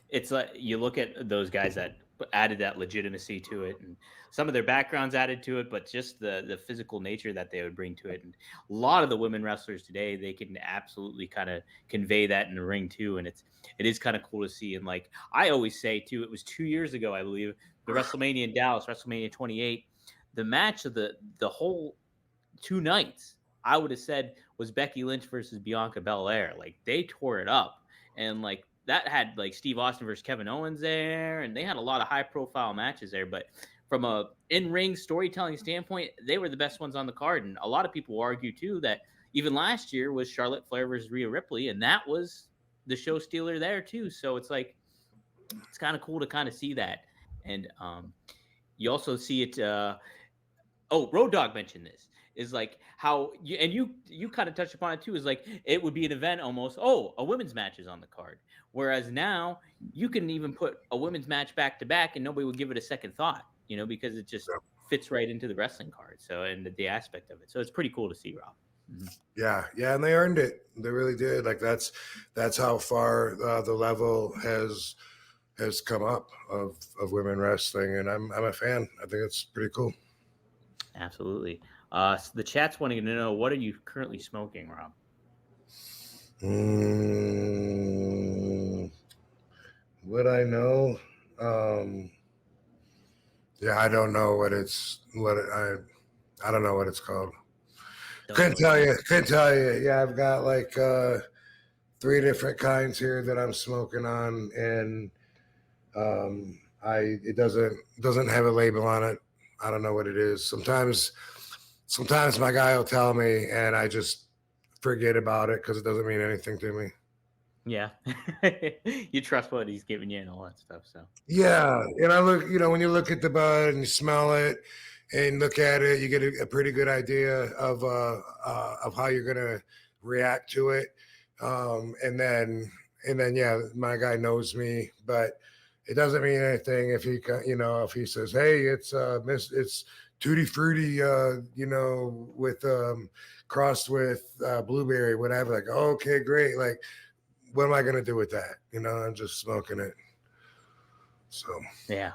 Speaker 2: It's like you look at those guys that added that legitimacy to it, and some of their backgrounds added to it, but just the physical nature that they would bring to it. And a lot of the women wrestlers today, they can absolutely kind of convey that in the ring too. And it is kind of cool to see. And like I always say too, it was 2 years ago, I believe, the WrestleMania in Dallas, WrestleMania 28, the match of the whole 2 nights, I would have said, was Becky Lynch versus Bianca Belair. Like they tore it up. And like that had like Steve Austin versus Kevin Owens there, and they had a lot of high profile matches there. But from a in-ring storytelling standpoint, they were the best ones on the card. And a lot of people argue too that even last year was Charlotte Flair versus Rhea Ripley, and that was the show stealer there too. So it's like it's kind of cool to kind of see that. And you also see it. Road Dogg mentioned this. Is like how you kind of touched upon it too, is like it would be an event almost, a women's match is on the card, whereas now you can even put a women's match back to back and nobody would give it a second thought, because it just fits right into the wrestling card, so, and the aspect of it, so it's pretty cool to see, Rob. Mm-hmm.
Speaker 3: Yeah, and they earned it. They really did. Like that's how far the level has come up of women wrestling, and I'm a fan. I think it's pretty cool.
Speaker 2: Absolutely. So the chat's wanting to know, what are you currently smoking, Rob?
Speaker 3: What I know? I don't know what I don't know what it's called. Couldn't tell you. Yeah, I've got like 3 different kinds here that I'm smoking on, and it doesn't have a label on it. I don't know what it is. Sometimes my guy will tell me and I just forget about it because it doesn't mean anything to me.
Speaker 2: Yeah. You trust what he's giving you and all that stuff. So
Speaker 3: yeah. And I look, when you look at the bud and you smell it and look at it, you get a pretty good idea of how you're gonna react to it. And then yeah, my guy knows me, but it doesn't mean anything if he says, hey, it's Tutti Frutti, with crossed with blueberry, whatever. Like, okay, great. Like, what am I gonna do with that? I'm just smoking it. So
Speaker 2: yeah.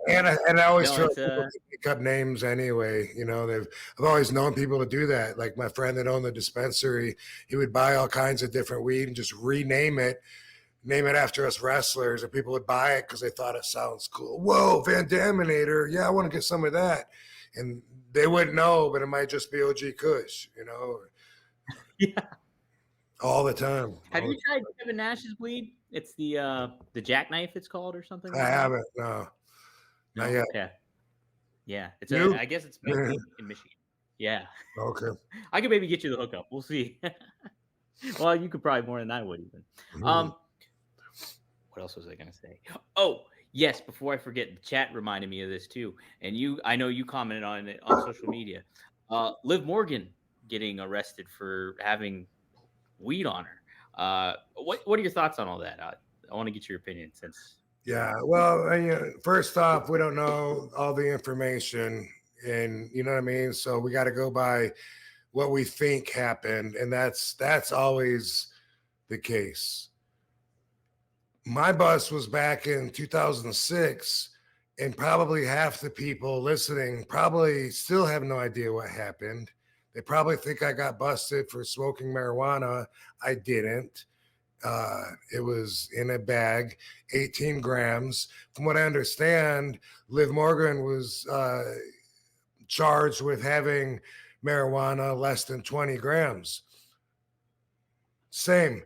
Speaker 3: and I always try to pick up names anyway. I've always known people to do that. Like my friend that owned the dispensary, he would buy all kinds of different weed and just rename it. Name it after us wrestlers, and people would buy it because they thought it sounds cool. Whoa, Van Daminator. Yeah, I want to get some of that. And they wouldn't know, but it might just be OG Kush,
Speaker 2: Yeah.
Speaker 3: All the time.
Speaker 2: Have you tried Kevin Nash's weed? It's the jackknife, it's called, or something like
Speaker 3: I
Speaker 2: that?
Speaker 3: haven't, no. Not yet.
Speaker 2: Okay. Yeah.
Speaker 3: You?
Speaker 2: I guess it's made in Michigan. Yeah.
Speaker 3: Okay.
Speaker 2: I could maybe get you the hookup. We'll see. Well, you could probably more than I would even.
Speaker 3: Mhm.
Speaker 2: What else was I going to say? Oh, yes. Before I forget, the chat reminded me of this too. And I know you commented on it on social media. Liv Morgan getting arrested for having weed on her. What are your thoughts on all that? I want to get your opinion since.
Speaker 3: Yeah. Well, first off, we don't know all the information, and you know what I mean? So we got to go by what we think happened. And that's always the case. My bus was back in 2006, and probably half the people listening probably still have no idea what happened. They probably think I got busted for smoking marijuana. I didn't. It was in a bag, 18 grams. From what I understand, Liv Morgan was charged with having marijuana less than 20 grams. Same.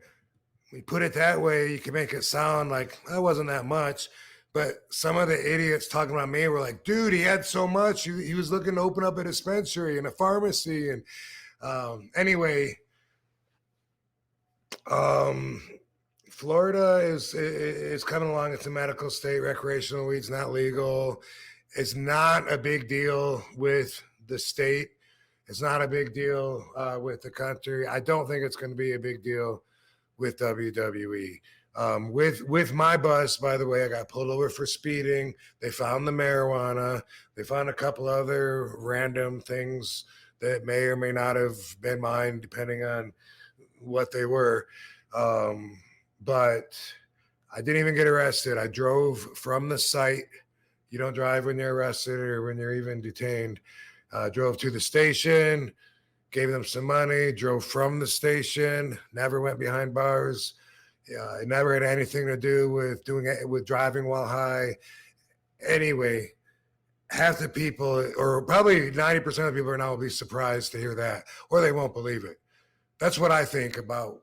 Speaker 3: We put it that way, you can make it sound like that wasn't that much. But some of the idiots talking about me were like, dude, he had so much. He was looking to open up a dispensary and a pharmacy. And anyway, Florida is coming along. It's a medical state. Recreational weed's not legal. It's not a big deal with the state. It's not a big deal with the country. I don't think it's going to be a big deal with WWE. With my bus, by the way, I got pulled over for speeding. They found the marijuana. They found a couple other random things that may or may not have been mine, depending on what they were. But I didn't even get arrested. I drove from the site. You don't drive when you're arrested or when you're even detained. Drove to the station, gave them some money, drove from the station, never went behind bars. It never had anything to do with driving while high. Anyway, half the people, or probably 90% of the people now will be surprised to hear that, or they won't believe it. That's what I think about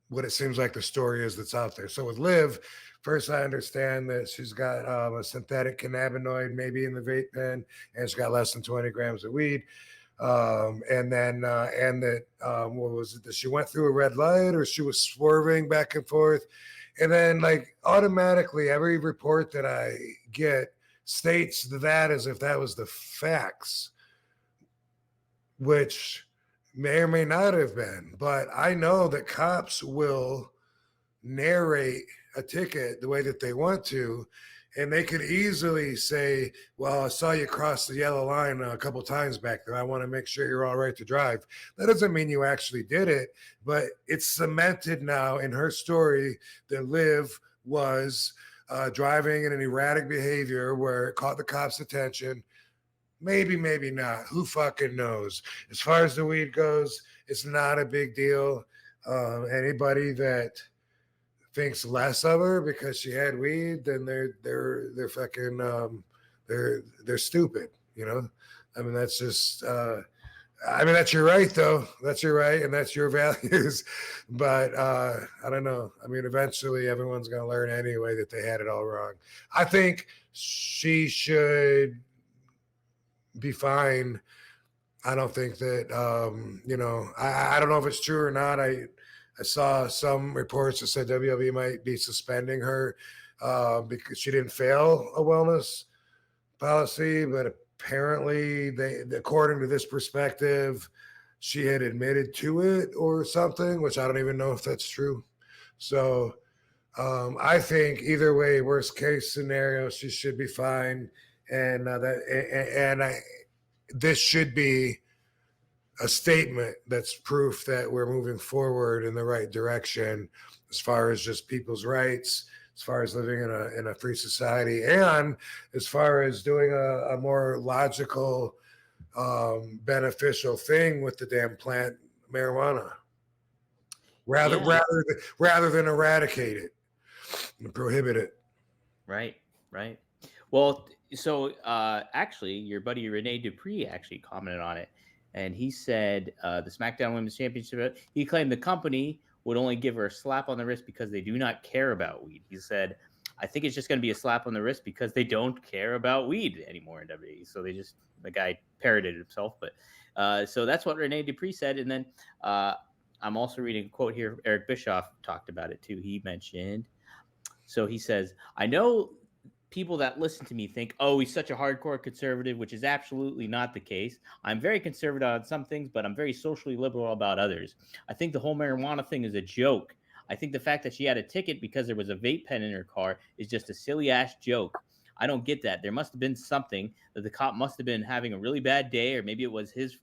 Speaker 3: what it seems like the story is that's out there. So with Liv, first I understand that she's got a synthetic cannabinoid maybe in the vape pen, and she's got less than 20 grams of weed. And that what was it, that she went through a red light or she was swerving back and forth. And then like automatically every report that I get states that as if that was the facts, which may or may not have been. But I know that cops will narrate a ticket the way that they want to, and they could easily say, well, I saw you cross the yellow line a couple times back there. I want to make sure you're all right to drive. That doesn't mean you actually did it, but it's cemented now in her story that Liv was driving in an erratic behavior where it caught the cops' attention. Maybe, maybe not. Who fucking knows? As far as the weed goes, it's not a big deal. Anybody that thinks less of her because she had weed, then they're fucking they're stupid, you know. I mean, that's just that's your right though. That's your right and that's your values. But I don't know. I mean, eventually everyone's gonna learn anyway that they had it all wrong. I think she should be fine. I don't think that I don't know if it's true or not. I saw some reports that said WWE might be suspending her because she didn't fail a wellness policy, but apparently according to this perspective, she had admitted to it or something, which I don't even know if that's true. So I think either way, worst case scenario, she should be fine. And this should be a statement that's proof that we're moving forward in the right direction as far as just people's rights, as far as living in a free society, and as far as doing a more logical, beneficial thing with the damn plant marijuana, rather than eradicate it and prohibit it.
Speaker 2: Right. Well, so actually, your buddy Rene Dupree actually commented on it, and he said the SmackDown Women's Championship. He claimed the company would only give her a slap on the wrist because they do not care about weed. He said, "I think it's just going to be a slap on the wrist because they don't care about weed anymore in WWE." So the guy parroted himself, but so that's what Rene Dupree said. And then I'm also reading a quote here. Eric Bischoff talked about it too. He mentioned, so he says, "I know people that listen to me think, oh, he's such a hardcore conservative, which is absolutely not the case. I'm very conservative on some things, but I'm very socially liberal about others. I think the whole marijuana thing is a joke. I think the fact that she had a ticket because there was a vape pen in her car is just a silly ass joke. I don't get that. There must have been something that the cop must have been having a really bad day, or maybe it was his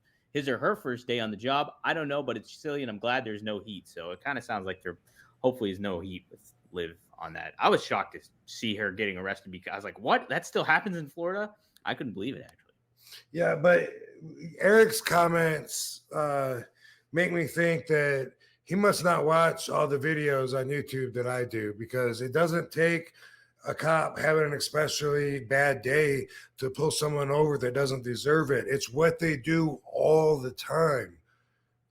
Speaker 2: or her first day on the job. I don't know, but it's silly, and I'm glad there's no heat." So it kind of sounds like there hopefully is no heat with Liv on that. I was shocked to see her getting arrested because I was like, what? That still happens in Florida? I couldn't believe it, actually.
Speaker 3: Yeah, but Eric's comments make me think that he must not watch all the videos on YouTube that I do, because it doesn't take a cop having an especially bad day to pull someone over that doesn't deserve it. It's what they do all the time.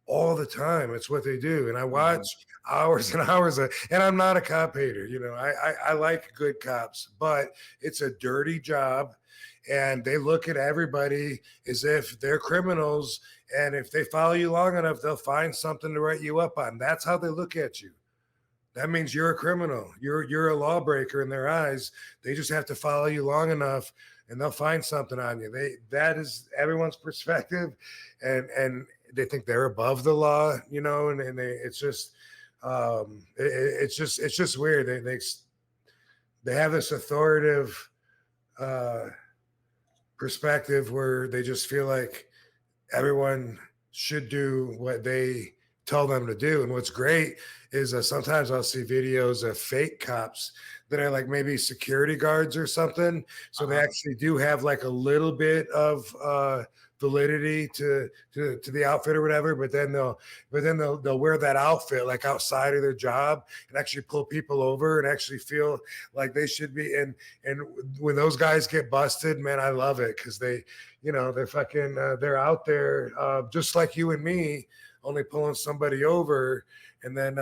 Speaker 3: All the time. It's what they do. And I watch hours and hours of, and I'm not a cop hater. You know, I like good cops, but it's a dirty job. And they look at everybody as if they're criminals. And if they follow you long enough, they'll find something to write you up on. That's how they look at you. That means you're a criminal. You're a lawbreaker in their eyes. They just have to follow you long enough and they'll find something on you. That is everyone's perspective, and they think they're above the law, you know, and it's just it's just weird. They have this authoritative perspective where they just feel like everyone should do what they tell them to do. And what's great is sometimes I'll see videos of fake cops that are like maybe security guards or something. So they actually do have like a little bit of validity to the outfit or whatever, but then they'll wear that outfit like outside of their job and actually pull people over and actually feel like they should be. And when those guys get busted, man, I love it, because they, you know, they're fucking they're out there just like you and me, only pulling somebody over and then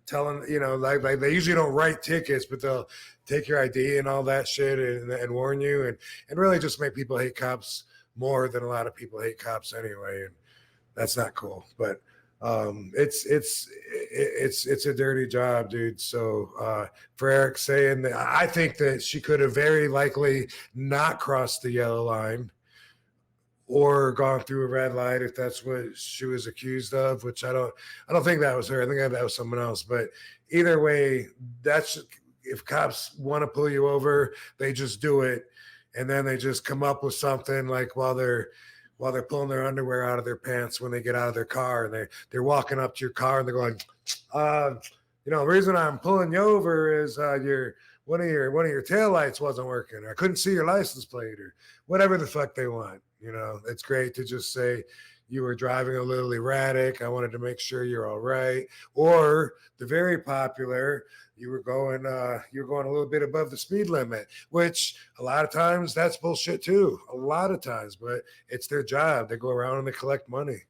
Speaker 3: telling, you know, like they usually don't write tickets, but they'll take your ID and all that shit and warn you and really just make people hate cops more than a lot of people hate cops anyway, and that's not cool. But it's a dirty job, dude. So for Eric saying that, I think that she could have very likely not crossed the yellow line or gone through a red light if that's what she was accused of, which I don't think that was her. I think that was someone else. But either way, that's, if cops want to pull you over, they just do it. And then they just come up with something like while they're pulling their underwear out of their pants when they get out of their car, and they're walking up to your car and they're going, you know, the reason I'm pulling you over is one of your taillights wasn't working, or I couldn't see your license plate, or whatever the fuck they want. You know, it's great to just say you were driving a little erratic. I wanted to make sure you're all right. Or the very popular, you were going a little bit above the speed limit, which a lot of times that's bullshit too. A lot of times, but it's their job. They go around and they collect money.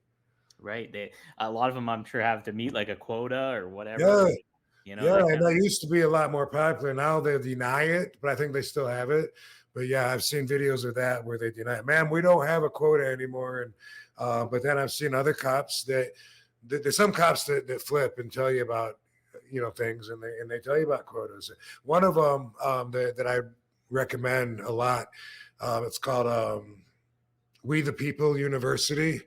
Speaker 2: Right. A lot of them, I'm sure, have to meet like a quota or whatever.
Speaker 3: Yeah.
Speaker 2: You know,
Speaker 3: yeah, and that used to be a lot more popular. Now they deny it, but I think they still have it. But yeah, I've seen videos of that where they deny it. Man, we don't have a quota anymore. And but then I've seen other cops that there's some cops that flip and tell you about, you know, things, and they tell you about quotas. One of them that I recommend a lot, it's called We the People University.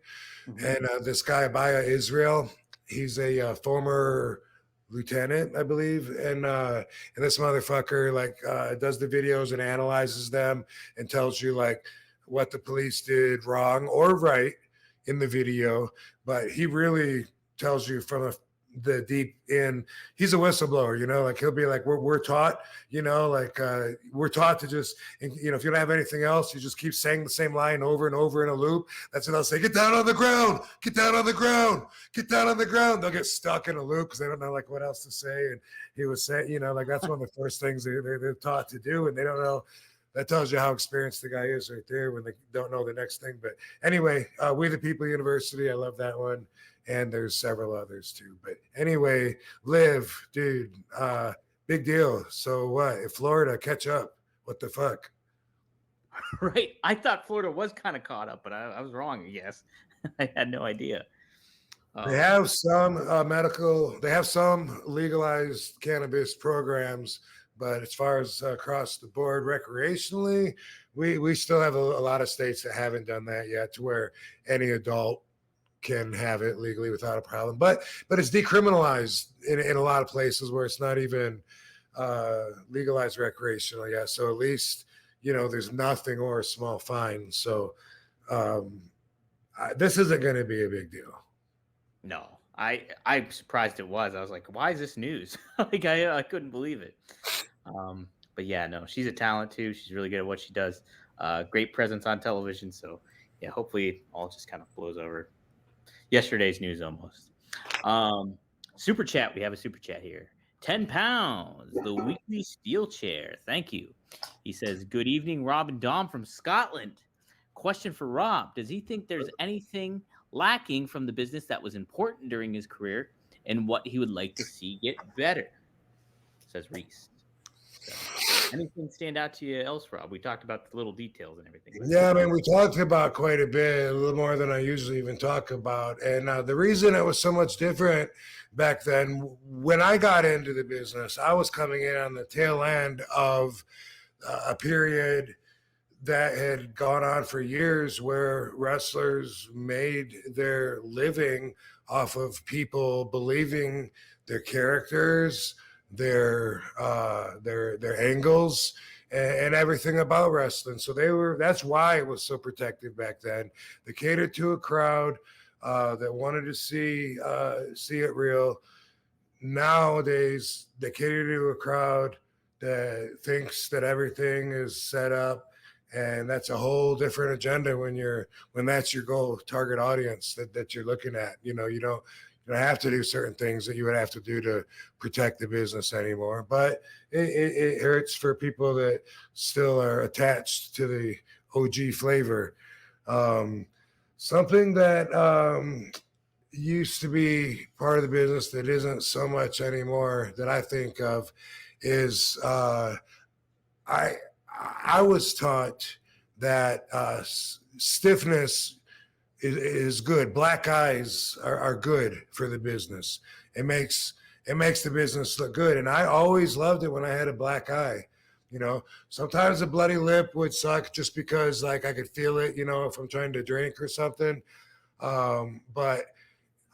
Speaker 3: Mm-hmm. And this guy, Abaya Israel, he's a former lieutenant, I believe, and this motherfucker does the videos and analyzes them and tells you like what the police did wrong or right in the video, but he really tells you from the deep end. He's a whistleblower, you know, like he'll be like, we're taught, you know, like we're taught to just, you know, if you don't have anything else, you just keep saying the same line over and over in a loop. That's what they'll say. Get down on the ground, get down on the ground, get down on the ground. They'll get stuck in a loop because they don't know like what else to say. And he was saying, you know, like that's one of the first things they're taught to do, and they don't know. That tells you how experienced the guy is right there when they don't know the next thing. But anyway, We the People University, I love that one. And there's several others too. But anyway, Liv, dude, big deal. So what? If Florida catch up, what the fuck?
Speaker 2: Right. I thought Florida was kind of caught up, but I was wrong, I guess. I had no idea.
Speaker 3: They have some they have some legalized cannabis programs, but as far as across the board recreationally, we still have a lot of states that haven't done that yet, to where any adult can have it legally without a problem. But it's decriminalized in a lot of places where it's not even legalized recreational yet. So at least, you know, there's nothing or a small fine. So this isn't going to be a big deal.
Speaker 2: No, I'm surprised it was. I was like, why is this news? Like I couldn't believe it. But yeah, no, she's a talent too. She's really good at what she does. Great presence on television. So yeah, hopefully it all just kind of blows over. Yesterday's news almost. Super chat. We have a super chat here. 10 pounds. The weekly steel chair. Thank you. He says, good evening, Rob and Dom from Scotland. Question for Rob. Does he think there's anything lacking from the business that was important during his career and what he would like to see get better? Says Reese. So, anything stand out to you else, Rob? We talked about the little details and everything.
Speaker 3: Yeah, I mean, we talked about quite a bit, a little more than I usually even talk about. And the reason it was so much different back then, when I got into the business, I was coming in on the tail end of a period that had gone on for years, where wrestlers made their living off of people believing their characters, their angles, and everything about wrestling. So that's why it was so protected back then. They catered to a crowd that wanted to see it real. Nowadays, they cater to a crowd that thinks that everything is set up, and that's a whole different agenda when that's your goal target audience that you're looking at. You don't have to do certain things that you would have to do to protect the business anymore. But it hurts for people that still are attached to the OG flavor. Something that used to be part of the business that isn't so much anymore that I think of is I was taught that stiffness is good. Black eyes are good for the business. It makes the business look good. And I always loved it when I had a black eye. Sometimes a bloody lip would suck just because like I could feel it, if I'm trying to drink or something. But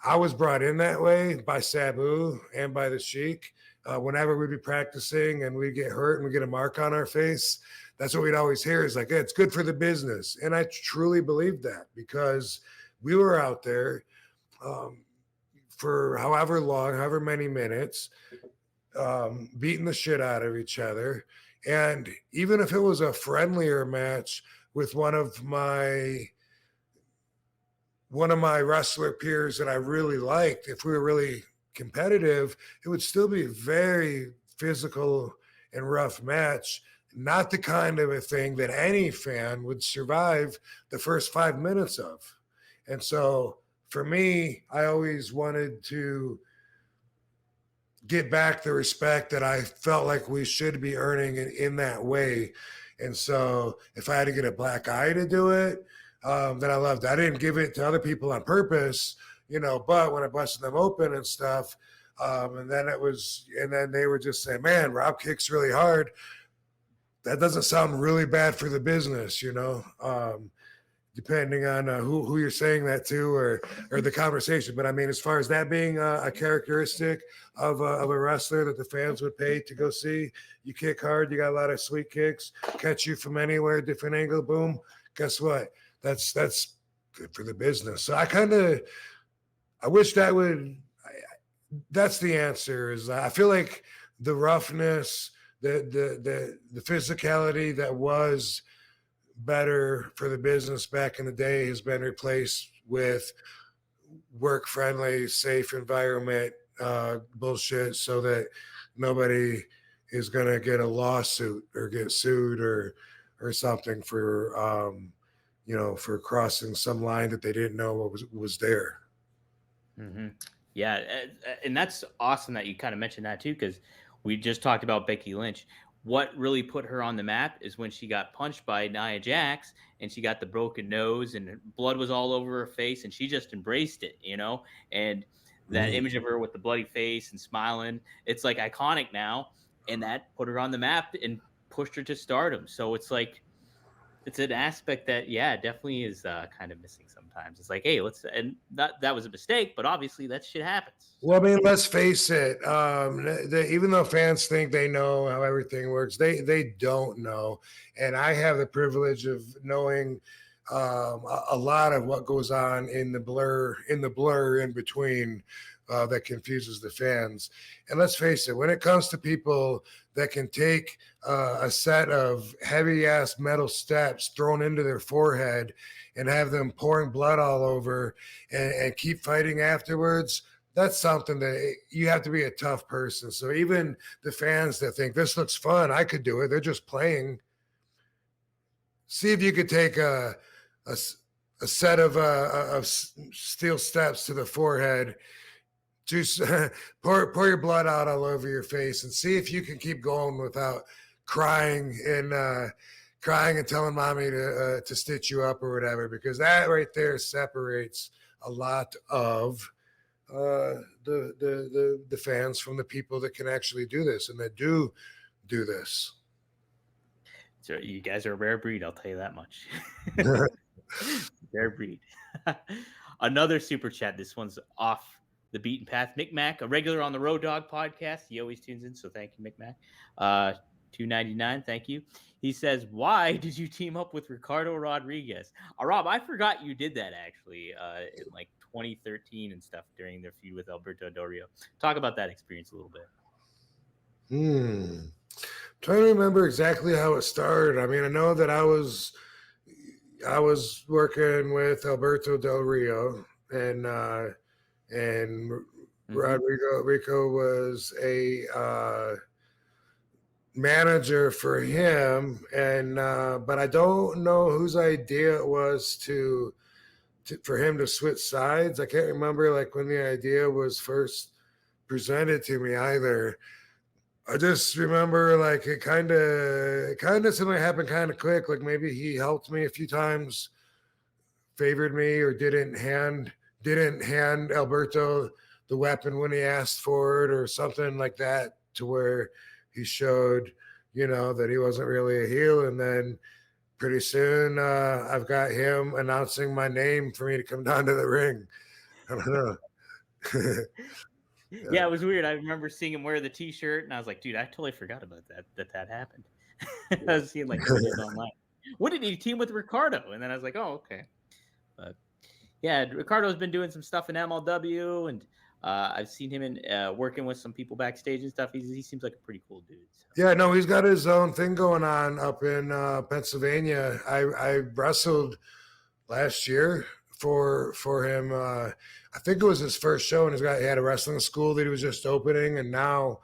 Speaker 3: I was brought in that way by Sabu and by the Sheik. Whenever we'd be practicing and we'd get hurt and we get a mark on our face, that's what we'd always hear is like, hey, it's good for the business. And I truly believed that because we were out there for however many minutes, beating the shit out of each other. And even if it was a friendlier match with one of my wrestler peers that I really liked, if we were really competitive, it would still be a very physical and rough match. Not the kind of a thing that any fan would survive the first 5 minutes of. And so for me, I always wanted to get back the respect that I felt like we should be earning in that way. And so if I had to get a black eye to do it, that I loved. I didn't give it to other people on purpose, but when I busted them open and stuff, and then they were just saying, man, Rob kicks really hard. That doesn't sound really bad for the business, depending on who you're saying that to or the conversation. But I mean, as far as that being a characteristic of a wrestler that the fans would pay to go see, you kick hard, you got a lot of sweet kicks, catch you from anywhere, different angle, boom. Guess what? That's good for the business. So I wish that's the answer. Is I feel like the roughness, the physicality that was better for the business back in the day has been replaced with work friendly, safe environment bullshit, so that nobody is going to get a lawsuit or get sued or something for for crossing some line that they didn't know was there.
Speaker 2: Mm-hmm. Yeah, and that's awesome that you kind of mentioned that too, because we just talked about Becky Lynch. What really put her on the map is when she got punched by Nia Jax and she got the broken nose and blood was all over her face and she just embraced it, and that image of her with the bloody face and smiling, it's like iconic now, and that put her on the map and pushed her to stardom. So it's like, it's an aspect that, definitely is kind of missing sometimes. It's like, hey, and that was a mistake, but obviously that shit happens.
Speaker 3: Well, I mean, let's face it. Even though fans think they know how everything works, they don't know. And I have the privilege of knowing a lot of what goes on in the blur in between that confuses the fans. And let's face it, when it comes to people that can take a set of heavy ass metal steps thrown into their forehead and have them pouring blood all over and keep fighting afterwards, that's something that you have to be a tough person. So even the fans that think this looks fun, I could do it, they're just playing. See if you could take a set of steel steps to the forehead, just pour your blood out all over your face, and see if you can keep going without crying and telling mommy to stitch you up or whatever, because that right there separates a lot of the fans from the people that can actually do this and that do this.
Speaker 2: So you guys are a rare breed, I'll tell you that much. Rare breed. Another super chat. This one's off the beaten path. Mick Mac, a regular on the Road Dog podcast. He always tunes in, so thank you, Mick Mac. $2.99. Thank you. He says, "Why did you team up with Ricardo Rodriguez?" Rob, I forgot you did that actually in like 2013 and stuff during their feud with Alberto Del Rio. Talk about that experience a little bit.
Speaker 3: Trying to remember exactly how it started. I mean, I know that I was working with Alberto Del Rio, and Rico was a manager for him, and but I don't know whose idea it was for him to switch sides. I can't remember like when the idea was first presented to me either. I just remember like it kind of something happened kind of quick. Like maybe he helped me a few times, favored me, or didn't hand Alberto the weapon when he asked for it, or something like that, to where he showed, that he wasn't really a heel. And then pretty soon I've got him announcing my name for me to come down to the ring. I don't know.
Speaker 2: Yeah, it was weird. I remember seeing him wear the T-shirt, and I was like, "Dude, I totally forgot about that happened." I was seeing like images online. When did he team with Ricardo? And then I was like, "Oh, okay." But yeah, Ricardo's been doing some stuff in MLW, and I've seen him in working with some people backstage and stuff. He seems like a pretty cool dude. So.
Speaker 3: Yeah, no, he's got his own thing going on up in Pennsylvania. I wrestled last year for him. I think it was his first show, and he had a wrestling school that he was just opening, and now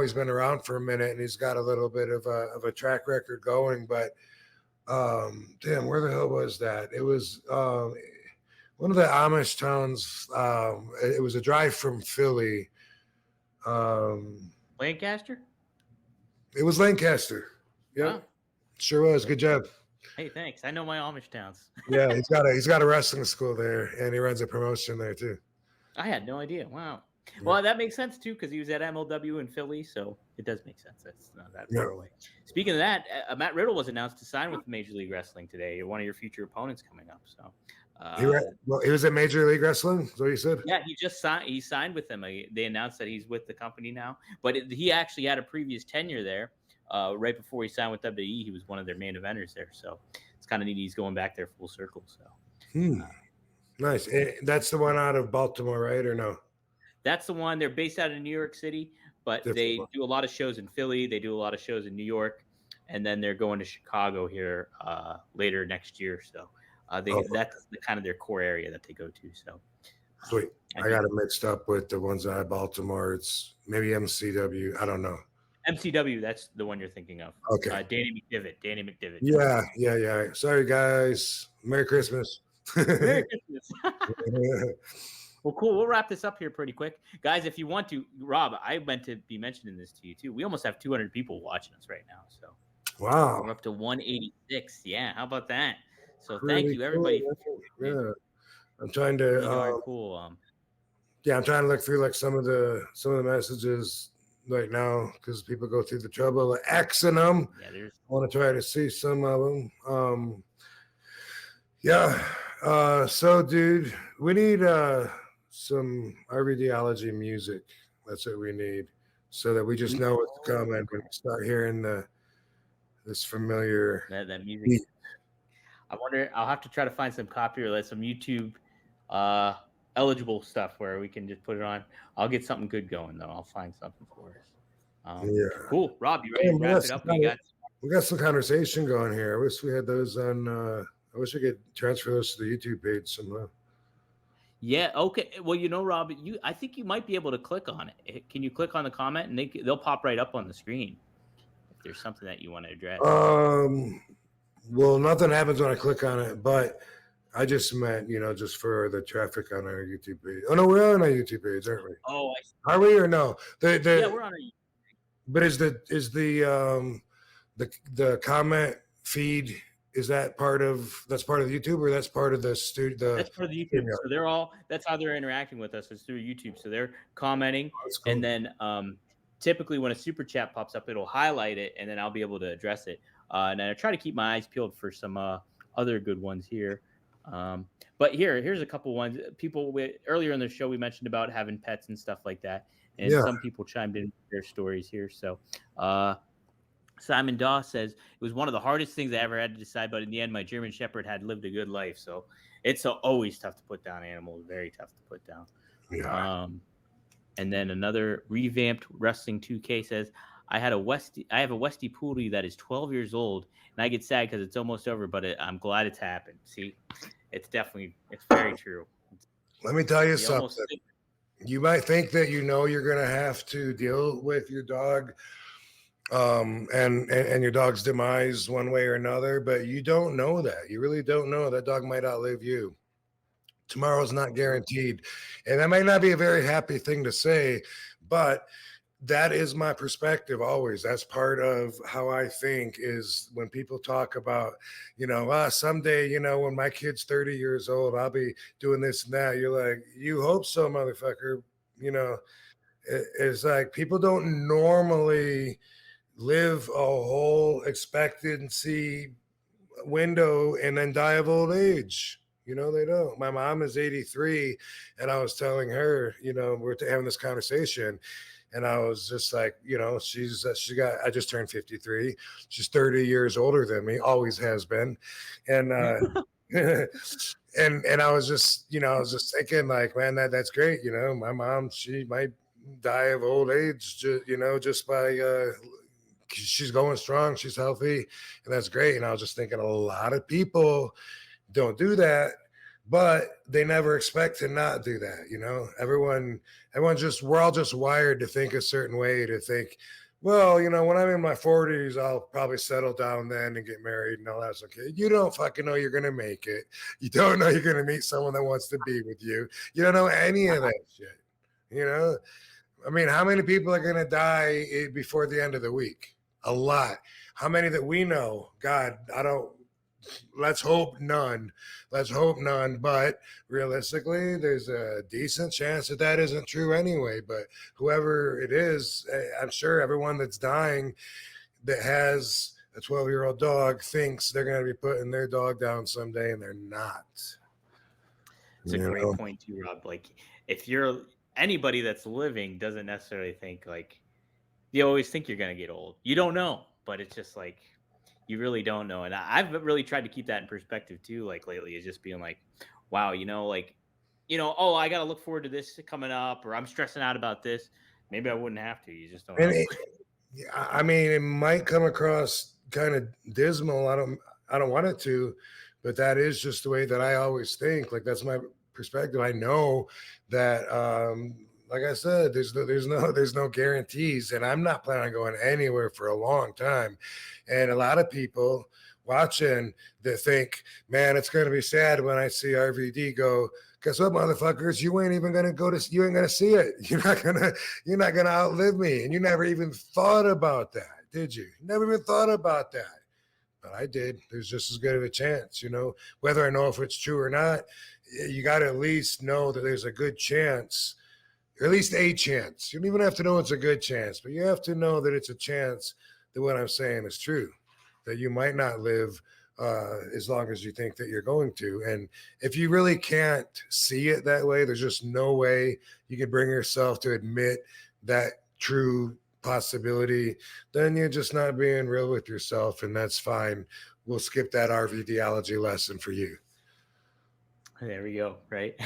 Speaker 3: he's been around for a minute, and he's got a little bit of a track record going. But damn, where the hell was that? It was one of the Amish towns. It was a drive from Philly.
Speaker 2: Lancaster?
Speaker 3: It was Lancaster. Yep.
Speaker 2: Wow.
Speaker 3: Sure was. Good job.
Speaker 2: Hey, thanks. I know my Amish towns.
Speaker 3: Yeah, he's got a wrestling school there, and he runs a promotion there too.
Speaker 2: I had no idea. Wow. Yeah. Well, that makes sense too, because he was at MLW in Philly, so it does make sense. That's not that far away. Speaking of that, Matt Riddle was announced to sign with Major League Wrestling today. One of your future opponents coming up. So
Speaker 3: he was at Major League Wrestling. Is what you said?
Speaker 2: Yeah, he just signed. He signed with them. They announced that he's with the company now, but he actually had a previous tenure there. Right before he signed with WWE, he was one of their main eventers there. So it's kind of neat. He's going back there full circle. So
Speaker 3: nice. That's the one out of Baltimore, right? Or no?
Speaker 2: That's the one. They're based out of New York City, but they do a lot of shows in Philly. They do a lot of shows in New York, and then they're going to Chicago here later next year. So that's kind of their core area that they go to. So
Speaker 3: sweet. I got it mixed up with the ones out of Baltimore. It's maybe MCW. I don't know.
Speaker 2: MCW, that's the one you're thinking of.
Speaker 3: Okay.
Speaker 2: Danny McDivitt.
Speaker 3: Yeah. Sorry, guys. Merry Christmas.
Speaker 2: Merry Christmas. Well, cool. We'll wrap this up here pretty quick. Guys, if you want to, Rob, I meant to be mentioning this to you too. We almost have 200 people watching us right now. So
Speaker 3: wow.
Speaker 2: We're up to 186. Yeah, how about that? So thank you, everybody.
Speaker 3: Yeah. I'm trying to
Speaker 2: cool.
Speaker 3: Yeah, I'm trying to look through like some of the messages right now, because people go through the trouble of Xing them.
Speaker 2: Yeah, I
Speaker 3: want to try to see some of them. So dude, we need some RVDology music. That's what we need, so that we just know what's coming when we start hearing this familiar
Speaker 2: that music beat. I wonder, I'll have to try to find some copyright, some YouTube eligible stuff where we can just put it on. I'll get something good going though. I'll find something for us. Cool. Rob, you ready to wrap it up?
Speaker 3: We got some conversation going here. I wish we had those on. I wish I could transfer those to the YouTube page somehow.
Speaker 2: Yeah. Okay. Well, Rob, I think you might be able to click on it. Can you click on the comment and they'll pop right up on the screen if there's something that you want to address?
Speaker 3: Well, nothing happens when I click on it, but I just meant, just for the traffic on our YouTube page. Oh no, we're on our YouTube page, aren't we?
Speaker 2: Oh, I see.
Speaker 3: Are we or no?
Speaker 2: Yeah, we're on our YouTube page.
Speaker 3: But is the comment feed, is that part of YouTube, or that's part of the studio?
Speaker 2: That's part of the YouTube. So that's how they're interacting with us, is through YouTube. So they're commenting, cool. And then typically when a super chat pops up, it'll highlight it, and then I'll be able to address it. And I try to keep my eyes peeled for some other good ones here. But here's a couple ones. People earlier in the show we mentioned about having pets and stuff like that, and some people chimed in with their stories here. So Simon Daw says, it was one of the hardest things I ever had to decide, but in the end, my German Shepherd had lived a good life. So it's always tough to put down animals, very tough to put down.
Speaker 3: Yeah.
Speaker 2: And then another revamped Wrestling 2K says, I have a Westie Poodle that is 12 years old, and I get sad because it's almost over, but I'm glad it's happened. See, it's very true.
Speaker 3: Let me tell you something. You might think that you're going to have to deal with your dog and your dog's demise one way or another, but you don't know that. You really don't know. That dog might outlive you. Tomorrow's not guaranteed. And that might not be a very happy thing to say, but that is my perspective always. That's part of how I think, is when people talk about, someday, when my kid's 30 years old, I'll be doing this and that. You're like, you hope so, motherfucker. It's like people don't normally live a whole expectancy window and then die of old age. They don't. My mom is 83, and I was telling her, we're having this conversation, and I was just like, I just turned 53. She's 30 years older than me, always has been, and and I was just, thinking, like, man, that's great. My mom, she might die of old age, just by she's going strong, she's healthy, and that's great. And I was just thinking, a lot of people don't do that, but they never expect to not do that. We're all just wired to think a certain way, to think, well, when I'm in my 40s, I'll probably settle down then and get married and all that's okay. You don't fucking know you're going to make it. You don't know you're going to meet someone that wants to be with you. You don't know any of that shit. I mean, how many people are going to die before the end of the week? A lot. How many that we know? God, let's hope none. But realistically, there's a decent chance that isn't true anyway. But whoever it is, I'm sure everyone that's dying that has a 12-year-old dog thinks they're going to be putting their dog down someday, and they're not.
Speaker 2: It's a great point too, Rob. Like, if you're anybody that's living doesn't necessarily think, like, you always think you're going to get old. You don't know, but it's just like, you really don't know. And I've really tried to keep that in perspective too. Like lately, is just being like, wow, oh, I got to look forward to this coming up, or I'm stressing out about this. Maybe I wouldn't have to. You just don't know.
Speaker 3: I mean, it might come across kind of dismal. I don't want it to, but that is just the way that I always think. Like, that's my perspective. I know that, like I said, there's no guarantees, and I'm not planning on going anywhere for a long time. And a lot of people watching that think, man, it's going to be sad when I see RVD go. Guess what, motherfuckers? You ain't even going to you ain't going to see it. You're not going to outlive me. And you never even thought about that, did you? Never even thought about that. But I did. There's just as good of a chance, whether I know if it's true or not. You got to at least know that there's a good chance, or at least a chance. You don't even have to know it's a good chance, but you have to know that it's a chance that what I'm saying is true, that you might not live as long as you think that you're going to. And if you really can't see it that way, there's just no way you can bring yourself to admit that true possibility, then you're just not being real with yourself, and that's fine. We'll skip that RVDology lesson for you.
Speaker 2: There we go. Right.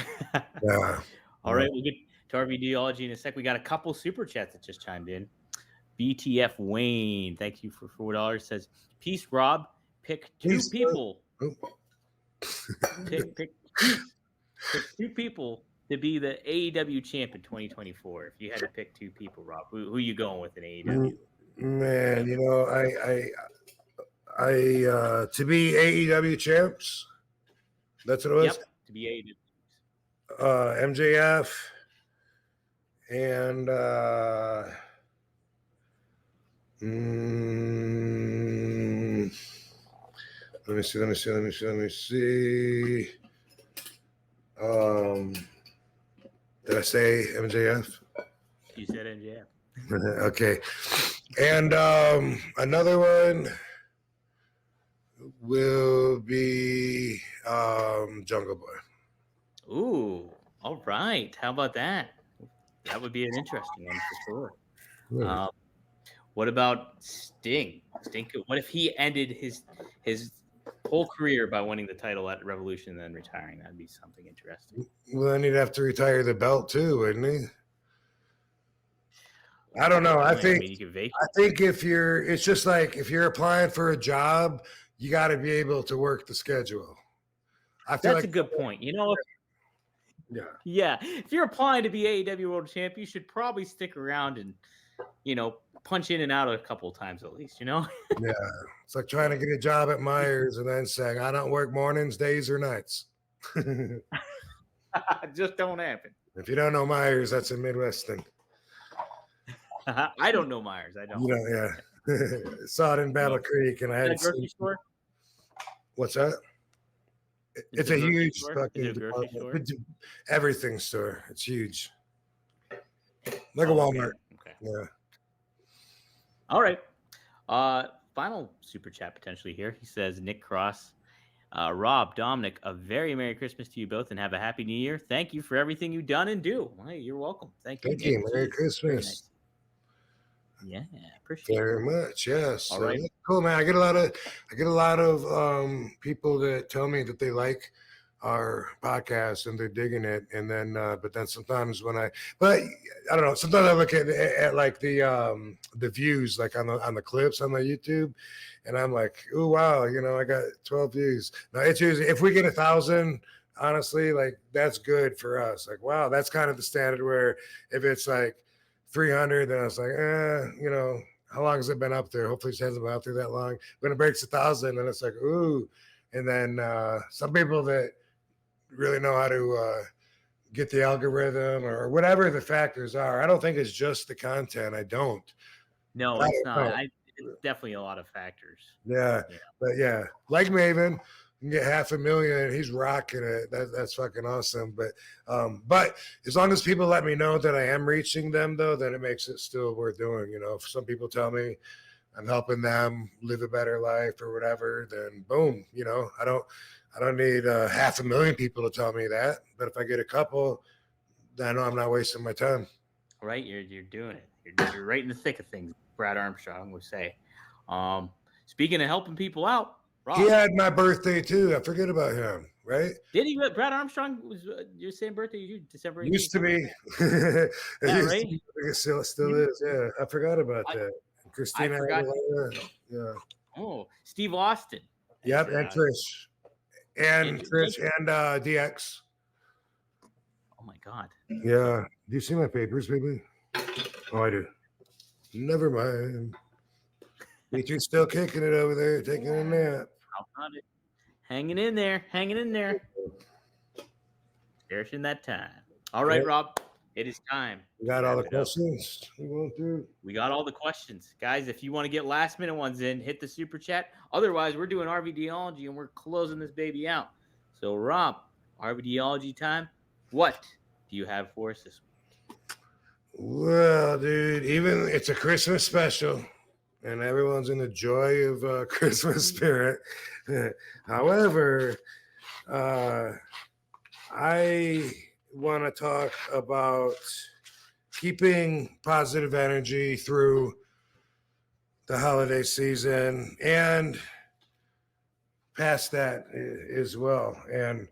Speaker 3: Yeah.
Speaker 2: All right. We'll get to RVDology in a sec. We got a couple super chats that just chimed in. BTF Wayne, thank you for $4. Says, peace, Rob. Pick two people. Pick two people to be the AEW champ in 2024. If you had to pick two people, Rob, who are you going with in AEW?
Speaker 3: Man, I to be AEW champs. That's what it was.
Speaker 2: Yep, to be AEW.
Speaker 3: MJF and let me see. Did I say MJF?
Speaker 2: You said MJF.
Speaker 3: Okay. And another one. will be Jungle Boy.
Speaker 2: Ooh, all right. How about that? That would be an interesting one for sure.
Speaker 3: Yeah.
Speaker 2: What about Sting? What if he ended his whole career by winning the title at Revolution and then retiring? That'd be something interesting.
Speaker 3: Well, then he'd have to retire the belt too, wouldn't he? I don't know. I think if it's just like if you're applying for a job, you got to be able to work the schedule.
Speaker 2: I feel that's a good point. You know, yeah. If you're applying to be AEW World Champ, you should probably stick around and, punch in and out a couple of times at least.
Speaker 3: Yeah, it's like trying to get a job at Myers and then saying I don't work mornings, days, or nights.
Speaker 2: Just don't happen.
Speaker 3: If you don't know Myers, that's a Midwestern.
Speaker 2: I don't know Myers. I don't.
Speaker 3: Yeah. Saw it in Battle Creek, and I had.
Speaker 2: Grocery store?
Speaker 3: What's that? It's a huge fucking everything store. It's huge, like a Walmart.
Speaker 2: Okay.
Speaker 3: Yeah.
Speaker 2: All right. Final super chat potentially here. He says, Nick Cross, Rob, Dominic, a very Merry Christmas to you both, and have a Happy New Year. Thank you for everything you've done and do. Hey, you're welcome. Thank you.
Speaker 3: Thank you. Merry Christmas.
Speaker 2: Nice. Yeah, appreciate it
Speaker 3: very much. Yes.
Speaker 2: All right.
Speaker 3: Cool, man. I get a lot of people that tell me that they like our podcast and they're digging it, and then but then sometimes I don't know, sometimes I look at like the views like on the clips on my YouTube, and I'm like, oh wow, I got 12 views. Now it's usually if we get 1,000, honestly, like that's good for us. Like wow, that's kind of the standard. Where if it's like 300, then I was like, how long has it been up there? Hopefully it hasn't been up there that long. When it breaks 1,000, then it's like, ooh. And then some people that really know how to get the algorithm or whatever the factors are. I don't think it's just the content. I don't.
Speaker 2: No, it's not. It's definitely a lot of factors.
Speaker 3: Yeah. But yeah, like Maven, you can get 500,000. He's rocking it. That's fucking awesome. But as long as people let me know that I am reaching them, though, then it makes it still worth doing. If some people tell me I'm helping them live a better life or whatever, then boom. I don't need 500,000 people to tell me that. But if I get a couple, then I know I'm not wasting my time.
Speaker 2: Right, you're doing it. You're right in the thick of things. Brad Armstrong would say. Speaking of helping people out. Rob.
Speaker 3: He had my birthday too. I forget about him, right?
Speaker 2: Did he? Brad Armstrong was your same birthday as you, December 18th?
Speaker 3: Used to be.
Speaker 2: Right?
Speaker 3: It still is. Yeah, I forgot about that. Christina.
Speaker 2: I forgot.
Speaker 3: Yeah.
Speaker 2: Oh, Steve Austin.
Speaker 3: Yep, and Trish. And Trish and DX.
Speaker 2: Oh my God.
Speaker 3: Yeah. Do you see my papers, baby? Oh, I do. Never mind. You're still kicking it over there, taking a nap.
Speaker 2: How about it? Hanging in there. Cherishing that time. All right, Rob. It is time.
Speaker 3: We got all the questions we went through.
Speaker 2: We got all the questions. Guys, if you want to get last minute ones in, hit the super chat. Otherwise, we're doing RVDology and we're closing this baby out. So, Rob, RVDology time. What do you have for us this week?
Speaker 3: Well, dude, it's a Christmas special. And everyone's in the joy of Christmas spirit. However, I want to talk about keeping positive energy through the holiday season and past that as well. And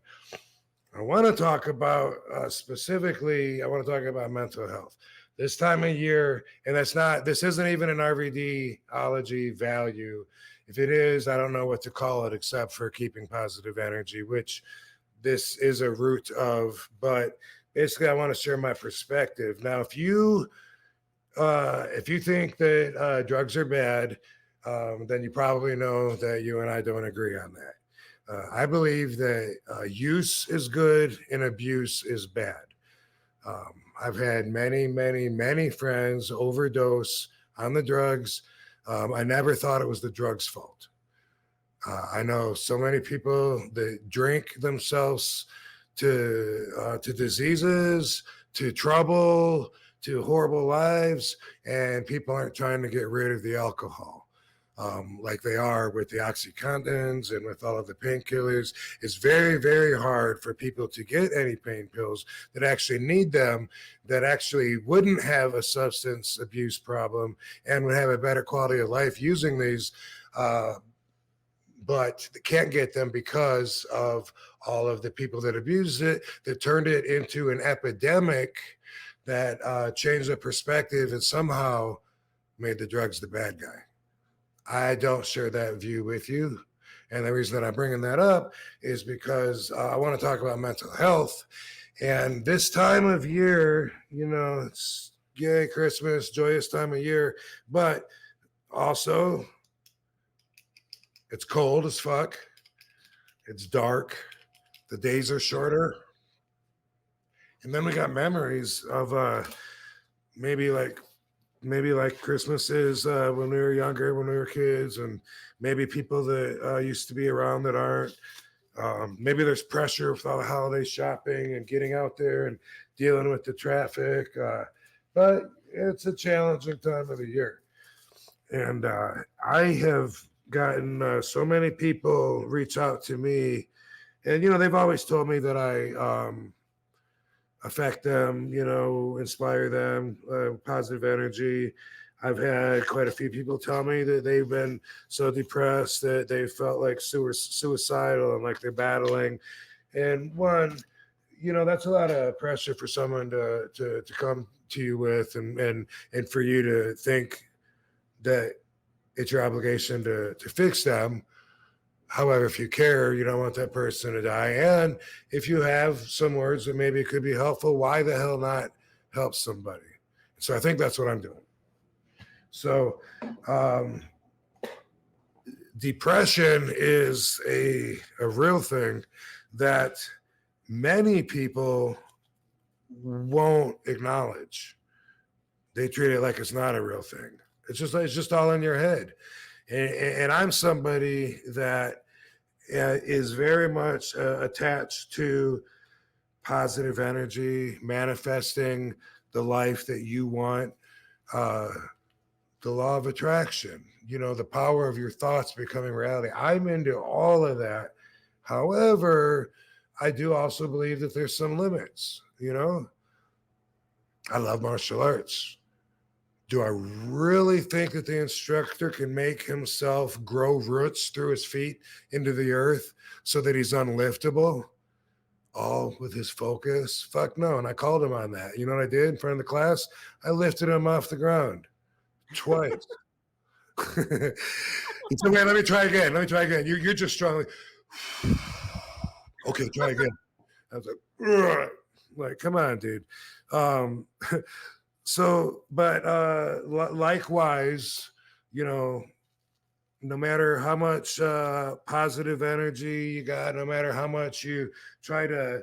Speaker 3: I want to talk about specifically, I want to talk about mental health. This time of year, and this isn't even an RVDology value. If it is, I don't know what to call it except for keeping positive energy, which this is a root of. But basically, I want to share my perspective. Now, if you think that drugs are bad, then you probably know that you and I don't agree on that. I believe that use is good and abuse is bad. I've had many, many, many friends overdose on the drugs. I never thought it was the drugs' fault. I know so many people that drink themselves to diseases, to trouble, to horrible lives, and people aren't trying to get rid of the alcohol. like they are with the OxyContins and with all of the painkillers. It's very, very hard for people to get any pain pills that actually need them, that actually wouldn't have a substance abuse problem and would have a better quality of life using these. But they can't get them because of all of the people that abused it, that turned it into an epidemic, that changed the perspective and somehow made the drugs the bad guy. I don't share that view with you. And the reason that I'm bringing that up is because I want to talk about mental health. And this time of year, it's yay, Christmas, joyous time of year, but also it's cold as fuck. It's dark. The days are shorter. And then we got memories of maybe like Christmases when we were younger, when we were kids, and maybe people that used to be around that aren't. Maybe there's pressure with all the holiday shopping and getting out there and dealing with the traffic. But it's a challenging time of the year. And I have gotten so many people reach out to me. And, they've always told me that I affect them, inspire them, positive energy. I've had quite a few people tell me that they've been so depressed that they felt like suicidal and like they're battling. And one, that's a lot of pressure for someone to come to you with, and for you to think that it's your obligation to fix them. However, if you care, you don't want that person to die. And if you have some words that maybe could be helpful, why the hell not help somebody? So I think that's what I'm doing. So depression is a real thing that many people won't acknowledge. They treat it like it's not a real thing. It's just all in your head. And I'm somebody that is very much attached to positive energy, manifesting the life that you want, the law of attraction, the power of your thoughts becoming reality. I'm into all of that. However, I do also believe that there's some limits, I love martial arts. Do I really think that the instructor can make himself grow roots through his feet into the earth so that he's unliftable? All with his focus? Fuck no. And I called him on that. You know what I did in front of the class? I lifted him off the ground twice. He said, "Man, let me try again. You're just strong." Okay, try again. I was like, come on, dude. So, but likewise, no matter how much positive energy you got, no matter how much you try to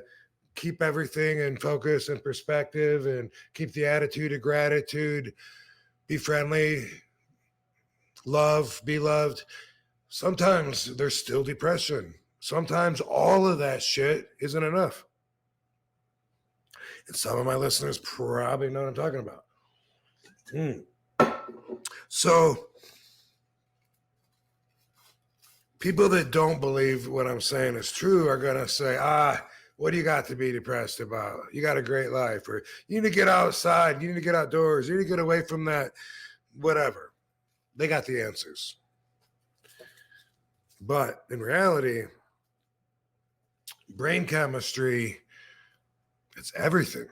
Speaker 3: keep everything in focus and perspective and keep the attitude of gratitude, be friendly, love, be loved, sometimes there's still depression. Sometimes all of that shit isn't enough. And some of my listeners probably know what I'm talking about. So people that don't believe what I'm saying is true are going to say, what do you got to be depressed about? You got a great life. Or you need to get outside. You need to get outdoors. You need to get away from that, whatever. They got the answers. But in reality, brain chemistry, it's everything.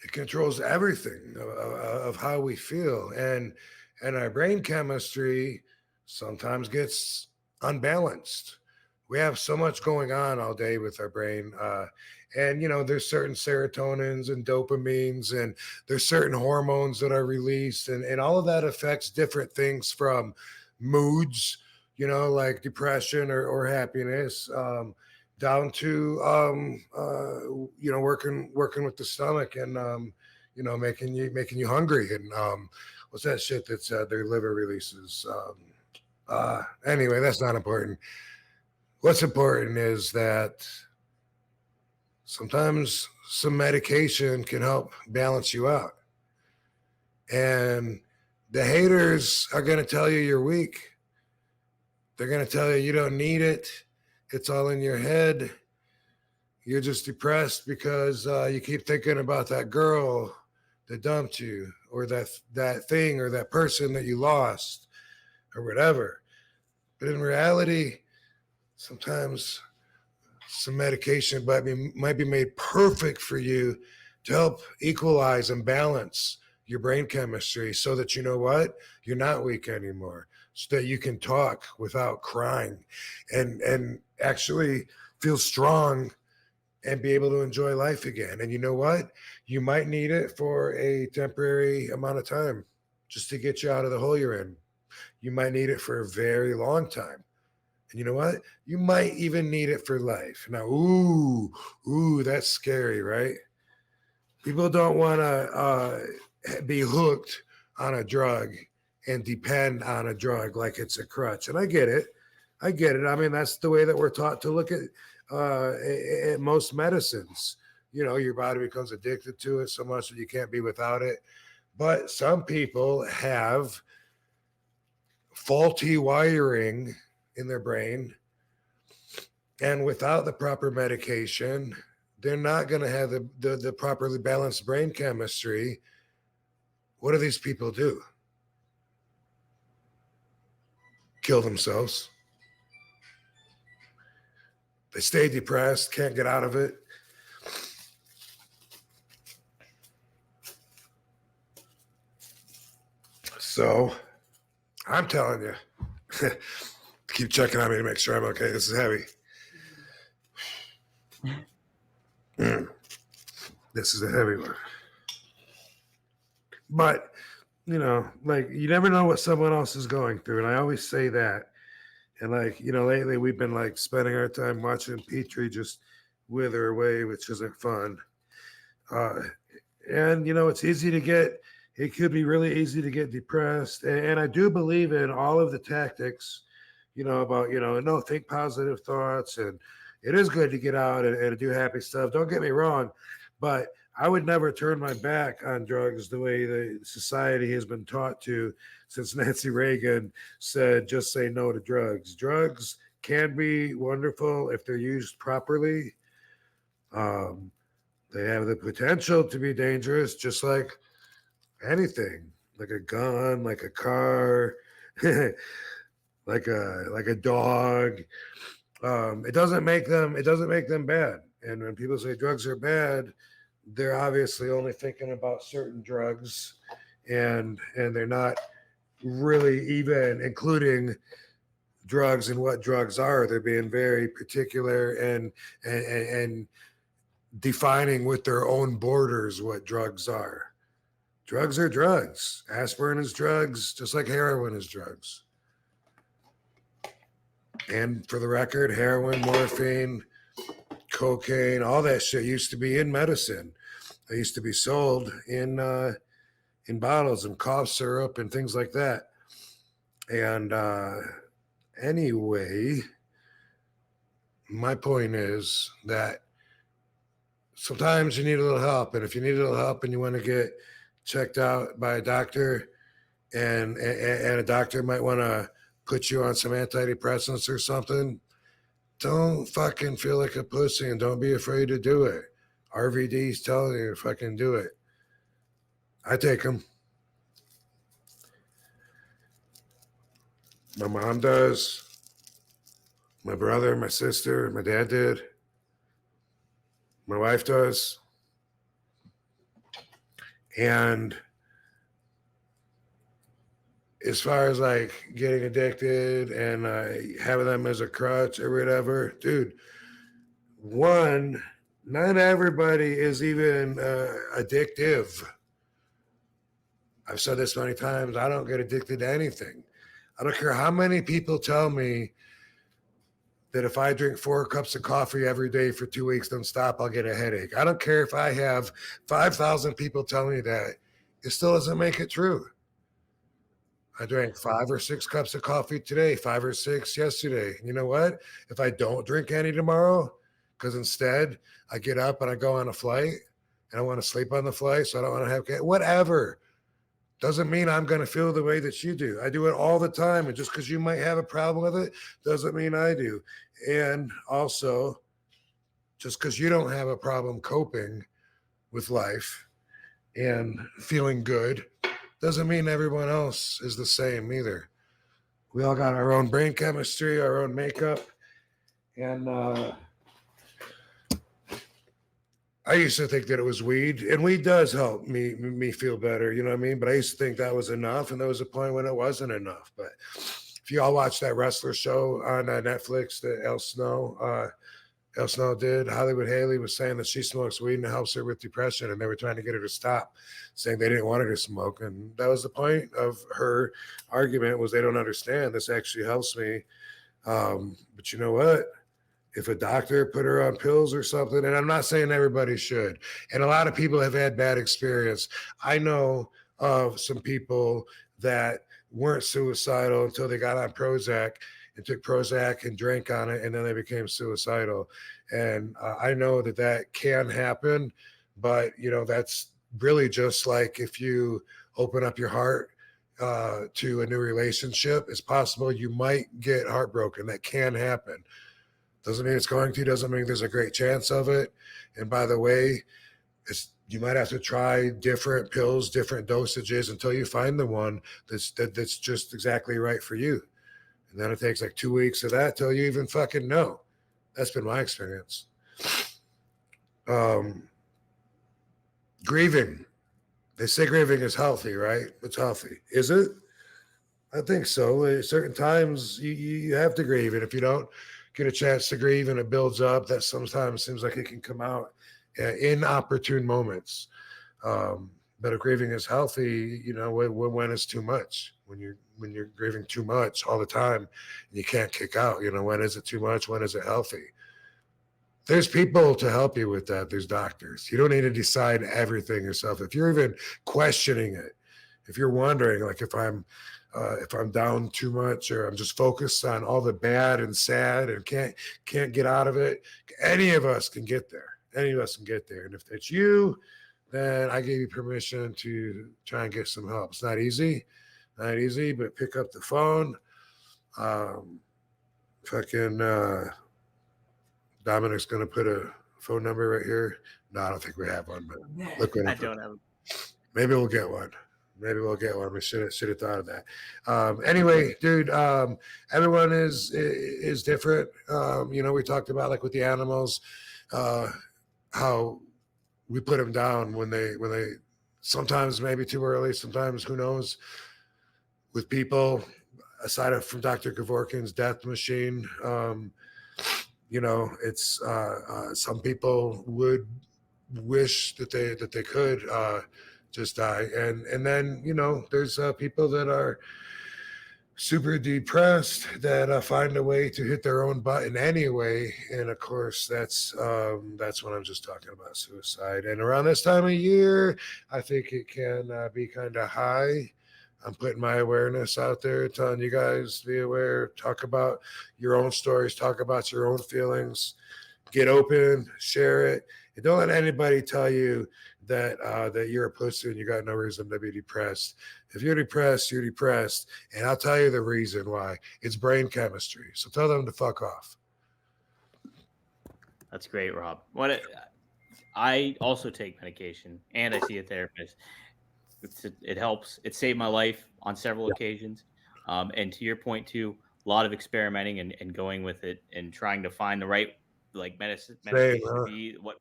Speaker 3: It controls everything of how we feel. And our brain chemistry sometimes gets unbalanced. We have so much going on all day with our brain. And, there's certain serotonins and dopamines, and there's certain hormones that are released. And all of that affects different things, from moods, like depression or happiness, down to working with the stomach and making you hungry, and what's that shit that's their liver releases. Anyway, that's not important. What's important is that sometimes some medication can help balance you out, and The haters are going to tell you you're weak. They're going to tell you you don't need it. It's all in your head. You're just depressed because you keep thinking about that girl that dumped you, or that thing, or that person that you lost, or whatever. But in reality, sometimes some medication might be made perfect for you to help equalize and balance your brain chemistry, so that you know what, you're not weak anymore, so that you can talk without crying and actually feel strong and be able to enjoy life again. And you know what? You might need it for a temporary amount of time just to get you out of the hole you're in. You might need it for a very long time. And you know what? You might even need it for life. Now, that's scary, right? People don't want to be hooked on a drug and depend on a drug like it's a crutch. And I get it. I mean, that's the way that we're taught to look at most medicines. You know, your body becomes addicted to it so much that you can't be without it. But some people have faulty wiring in their brain, and without the proper medication, they're not going to have the properly balanced brain chemistry. What do these people do? Kill themselves. They stay depressed, can't get out of it. So I'm telling you, keep checking on me to make sure I'm okay. This is heavy. This is a heavy one. But, you know, like, you never know what someone else is going through. And I always say that. And, like, you know, lately we've been, like, spending our time watching Petrie just wither away, which isn't fun. And, you know, it could be really easy to get depressed. And I do believe in all of the tactics, you know, about, you know, no, think positive thoughts. And it is good to get out and do happy stuff. Don't get me wrong. But I would never turn my back on drugs the way the society has been taught to since Nancy Reagan said, just say no to drugs. Drugs can be wonderful if they're used properly. They have the potential to be dangerous, just like anything, like a gun, like a car, like a dog. It doesn't make them bad. And when people say drugs are bad, they're obviously only thinking about certain drugs, and they're not really even including drugs and what drugs are. They're being very particular and defining with their own borders what drugs are. Drugs are drugs. Aspirin is drugs, just like heroin is drugs. And for the record, heroin, morphine, cocaine, all that shit used to be in medicine. They used to be sold in bottles and cough syrup and things like that. And anyway, my point is that sometimes you need a little help. And if you need a little help and you want to get checked out by a doctor, and a doctor might want to put you on some antidepressants or something, don't fucking feel like a pussy and don't be afraid to do it. RVD's telling you to fucking do it. I take them. My mom does. My brother, my sister, my dad did. My wife does. And as far as like getting addicted and having them as a crutch or whatever, dude, one, not everybody is even addictive. I've said this many times. I don't get addicted to anything. I don't care how many people tell me that if I drink 4 cups of coffee every day for 2 weeks, don't stop, I'll get a headache. I don't care if I have 5,000 people tell me that. It still doesn't make it true. I drank 5 or 6 cups of coffee today, 5 or 6 yesterday. You know what? If I don't drink any tomorrow, because instead I get up and I go on a flight and I want to sleep on the flight, so I don't want to have whatever. doesn't mean I'm going to feel the way that you do. I do it all the time. And just because you might have a problem with it doesn't mean I do. And also, just because you don't have a problem coping with life and feeling good doesn't mean everyone else is the same either. We all got our own brain chemistry, our own makeup. And I used to think that it was weed, and weed does help me feel better, you know what I mean? But I used to think that was enough, and there was a point when it wasn't enough. But if you all watch that wrestler show on Netflix that El Snow did, Hollywood Haley was saying that she smokes weed and it helps her with depression, and they were trying to get her to stop, saying they didn't want her to smoke. And that was the point of her argument, was they don't understand. This actually helps me. But you know what? If a doctor put her on pills or something, and I'm not saying everybody should, and a lot of people have had bad experience. I know of some people that weren't suicidal until they got on Prozac and took Prozac and drank on it, and then they became suicidal. And I know that that can happen, but, you know, that's really just like if you open up your heart to a new relationship, it's possible you might get heartbroken. That can happen. Doesn't mean it's going to, doesn't mean there's a great chance of it. And by the way, you might have to try different pills, different dosages until you find the one that's just exactly right for you. And then it takes like 2 weeks of that till you even fucking know. That's been my experience. Grieving. They say grieving is healthy, right? It's healthy. Is it? I think so. At certain times you have to grieve. And if you don't get a chance to grieve and it builds up, that sometimes seems like it can come out in opportune moments. But if grieving is healthy, you know, when it's too much, when you're grieving too much all the time, and you can't kick out, you know, when is it too much? When is it healthy? There's people to help you with that. There's doctors. You don't need to decide everything yourself. If you're even questioning it, if you're wondering, like if I'm down too much, or I'm just focused on all the bad and sad and can't get out of it, any of us can get there. Any of us can get there. And if it's you, then I give you permission to try and get some help. It's not easy, but pick up the phone. Dominic's going to put a phone number right here. No, I don't think we have one, but look what
Speaker 2: I don't have.
Speaker 3: Maybe we'll get one. We should have thought of that. Anyway, dude, everyone is different. You know, we talked about, like with the animals, how we put them down when they sometimes maybe too early, sometimes who knows. With people, aside from Dr. Kevorkian's death machine, you know, it's some people would wish that they could just die, and then, you know, there's people that are super depressed that find a way to hit their own button anyway, and of course that's what I'm just talking about, suicide. And around this time of year, I think it can be kind of high. I'm putting my awareness out there, telling you guys to be aware, talk about your own stories, talk about your own feelings, get open, share it, and don't let anybody tell you that that you're a pussy and you got no reason to be depressed. If you're depressed, you're depressed, and I'll tell you the reason why. It's brain chemistry. So tell them to fuck off.
Speaker 2: That's great, Rob. I also take medication, and I see a therapist. It helps. It saved my life on several occasions. And to your point too, a lot of experimenting and going with it and trying to find the right medication to be what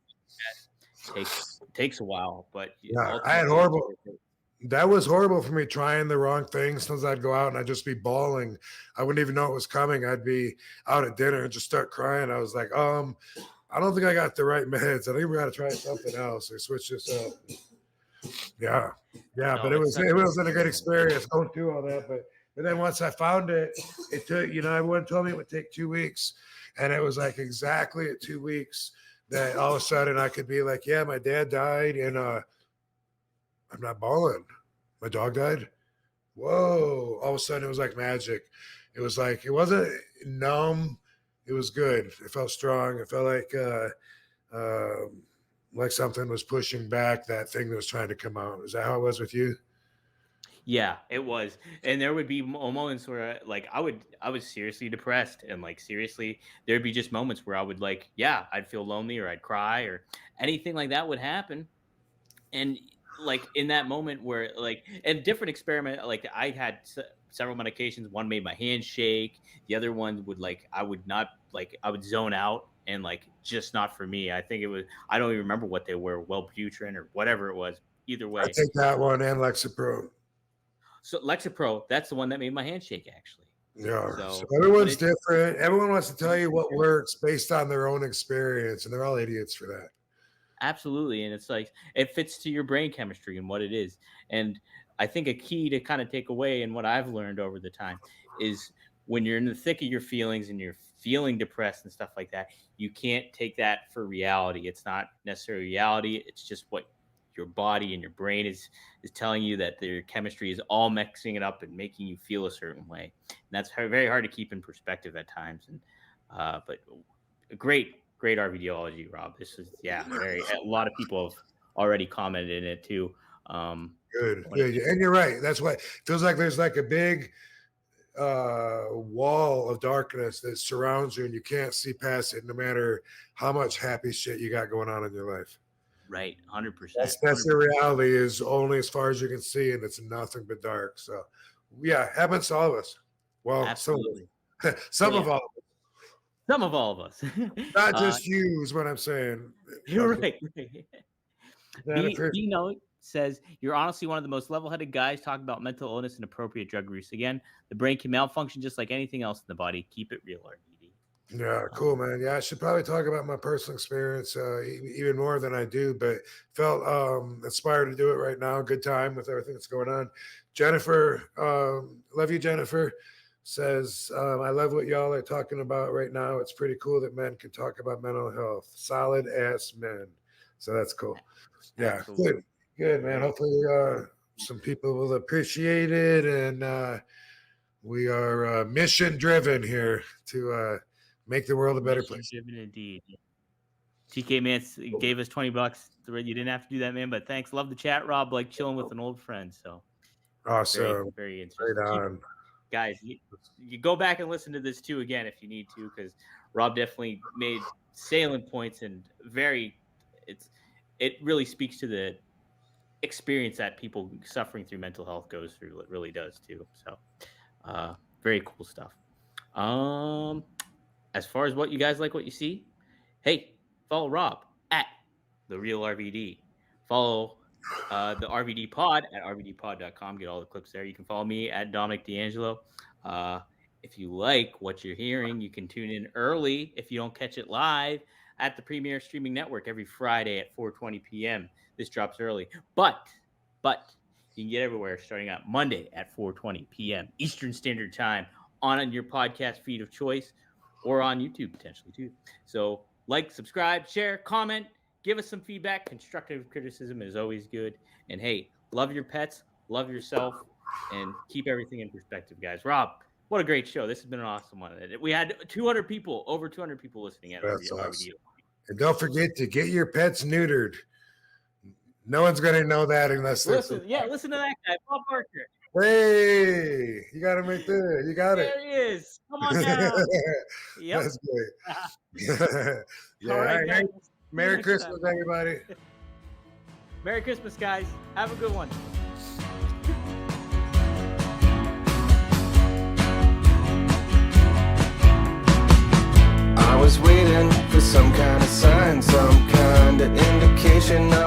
Speaker 2: takes a while. But
Speaker 3: yeah, I had horrible. That was horrible for me, trying the wrong things. Sometimes I'd go out and I'd just be bawling. I wouldn't even know it was coming. I'd be out at dinner and just start crying. I was like, I don't think I got the right meds. I think we got to try something else or switch this up. Yeah, but it wasn't a good experience. Don't do all that. But then once I found it, it took, you know, everyone told me it would take 2 weeks. And it was like exactly at 2 weeks that all of a sudden I could be like, yeah, my dad died and I'm not bawling. My dog died. Whoa. All of a sudden it was like magic. It was like, it wasn't numb. It was good. It felt strong. It felt like something was pushing back that thing that was trying to come out. Is that how it was with you?
Speaker 2: Yeah, it was. And there would be moments where like I was seriously depressed, and like seriously there'd be just moments where I would like, yeah, I'd feel lonely or I'd cry or anything like that would happen. And like in that moment where like and different experiment, like I had several medications. One made my hands shake, the other one would like I would not like I would zone out, and like just not for me. I think it was, I don't even remember what they were, Wellbutrin or whatever it was. Either
Speaker 3: I
Speaker 2: way,
Speaker 3: take that one and Lexapro.
Speaker 2: so Lexapro, that's the one that made my hand shake actually.
Speaker 3: Yeah. So
Speaker 2: So
Speaker 3: everyone's different. Everyone wants to tell you what works based on their own experience, and they're all idiots for that.
Speaker 2: absolutely. And it's like it fits to your brain chemistry and what it is. And I think a key to kind of take away and what I've learned over the time is when you're in the thick of your feelings and you're feeling depressed and stuff like that, you can't take that for reality. It's not necessarily reality. It's just what your body and your brain is telling you, that their chemistry is all mixing it up and making you feel a certain way. And that's very hard to keep in perspective at times. And but great RVDology, Rob. This is, yeah, very, a lot of people have already commented in it too.
Speaker 3: Good. And you're right. That's why it feels like there's like a big wall of darkness that surrounds you, and you can't see past it no matter how much happy shit you got going on in your life.
Speaker 2: Right, 100%.
Speaker 3: That's the reality, is only as far as you can see, and it's nothing but dark. So yeah, happens to all of us. Well,
Speaker 2: absolutely.
Speaker 3: Some of all of us.
Speaker 2: Some of all of us.
Speaker 3: Not just you is what I'm saying.
Speaker 2: You're right. B Note says, you're honestly one of the most level-headed guys talking about mental illness and appropriate drug use. Again, the brain can malfunction just like anything else in the body. Keep it real, RVD.
Speaker 3: Yeah, cool, man. Yeah, I should probably talk about my personal experience even more than I do, but felt inspired to do it right now. Good time with everything that's going on. Jennifer, love you, Jennifer, says, I love what y'all are talking about right now. It's pretty cool that men can talk about mental health. Solid ass men. So that's cool. Yeah, good, man. Hopefully some people will appreciate it. And we are mission driven here to make the world a better place.
Speaker 2: Driven indeed. TK man gave us $20. You didn't have to do that, man, but thanks. Love the chat, Rob. Like chilling with an old friend. So
Speaker 3: awesome.
Speaker 2: Very interesting.
Speaker 3: Right on.
Speaker 2: Guys, you go back and listen to this too again if you need to, because Rob definitely made salient points, and it really speaks to the experience that people suffering through mental health goes through. It really does too. So very cool stuff. As far as what you guys like, what you see, hey, follow Rob at The Real RVD. Follow the RVD Pod at rvdpod.com. Get all the clips there. You can follow me at Dominic D'Angelo. If you like what you're hearing, you can tune in early if you don't catch it live at the Premier Streaming Network every Friday at 4:20 p.m. This drops early, but you can get everywhere starting on Monday at 4:20 p.m. Eastern Standard Time on your podcast feed of choice, or on YouTube potentially too. So like, subscribe, share, comment, give us some feedback. Constructive criticism is always good. And hey, love your pets, love yourself, and keep everything in perspective, guys. Rob, what a great show. This has been an awesome one. We had over 200 people listening at
Speaker 3: That's
Speaker 2: RVD.
Speaker 3: awesome. And don't forget to get your pets neutered. No one's going to know that unless
Speaker 2: listen to that guy, Bob Barker.
Speaker 3: Hey, you got to make that. You got it.
Speaker 2: There he is. Come on down. Yep.
Speaker 3: That's great. Yeah.
Speaker 2: All right, guys.
Speaker 3: Merry Christmas, everybody.
Speaker 2: Merry Christmas, guys. Have a good one.
Speaker 1: I was waiting for some kind of sign, some kind of indication. I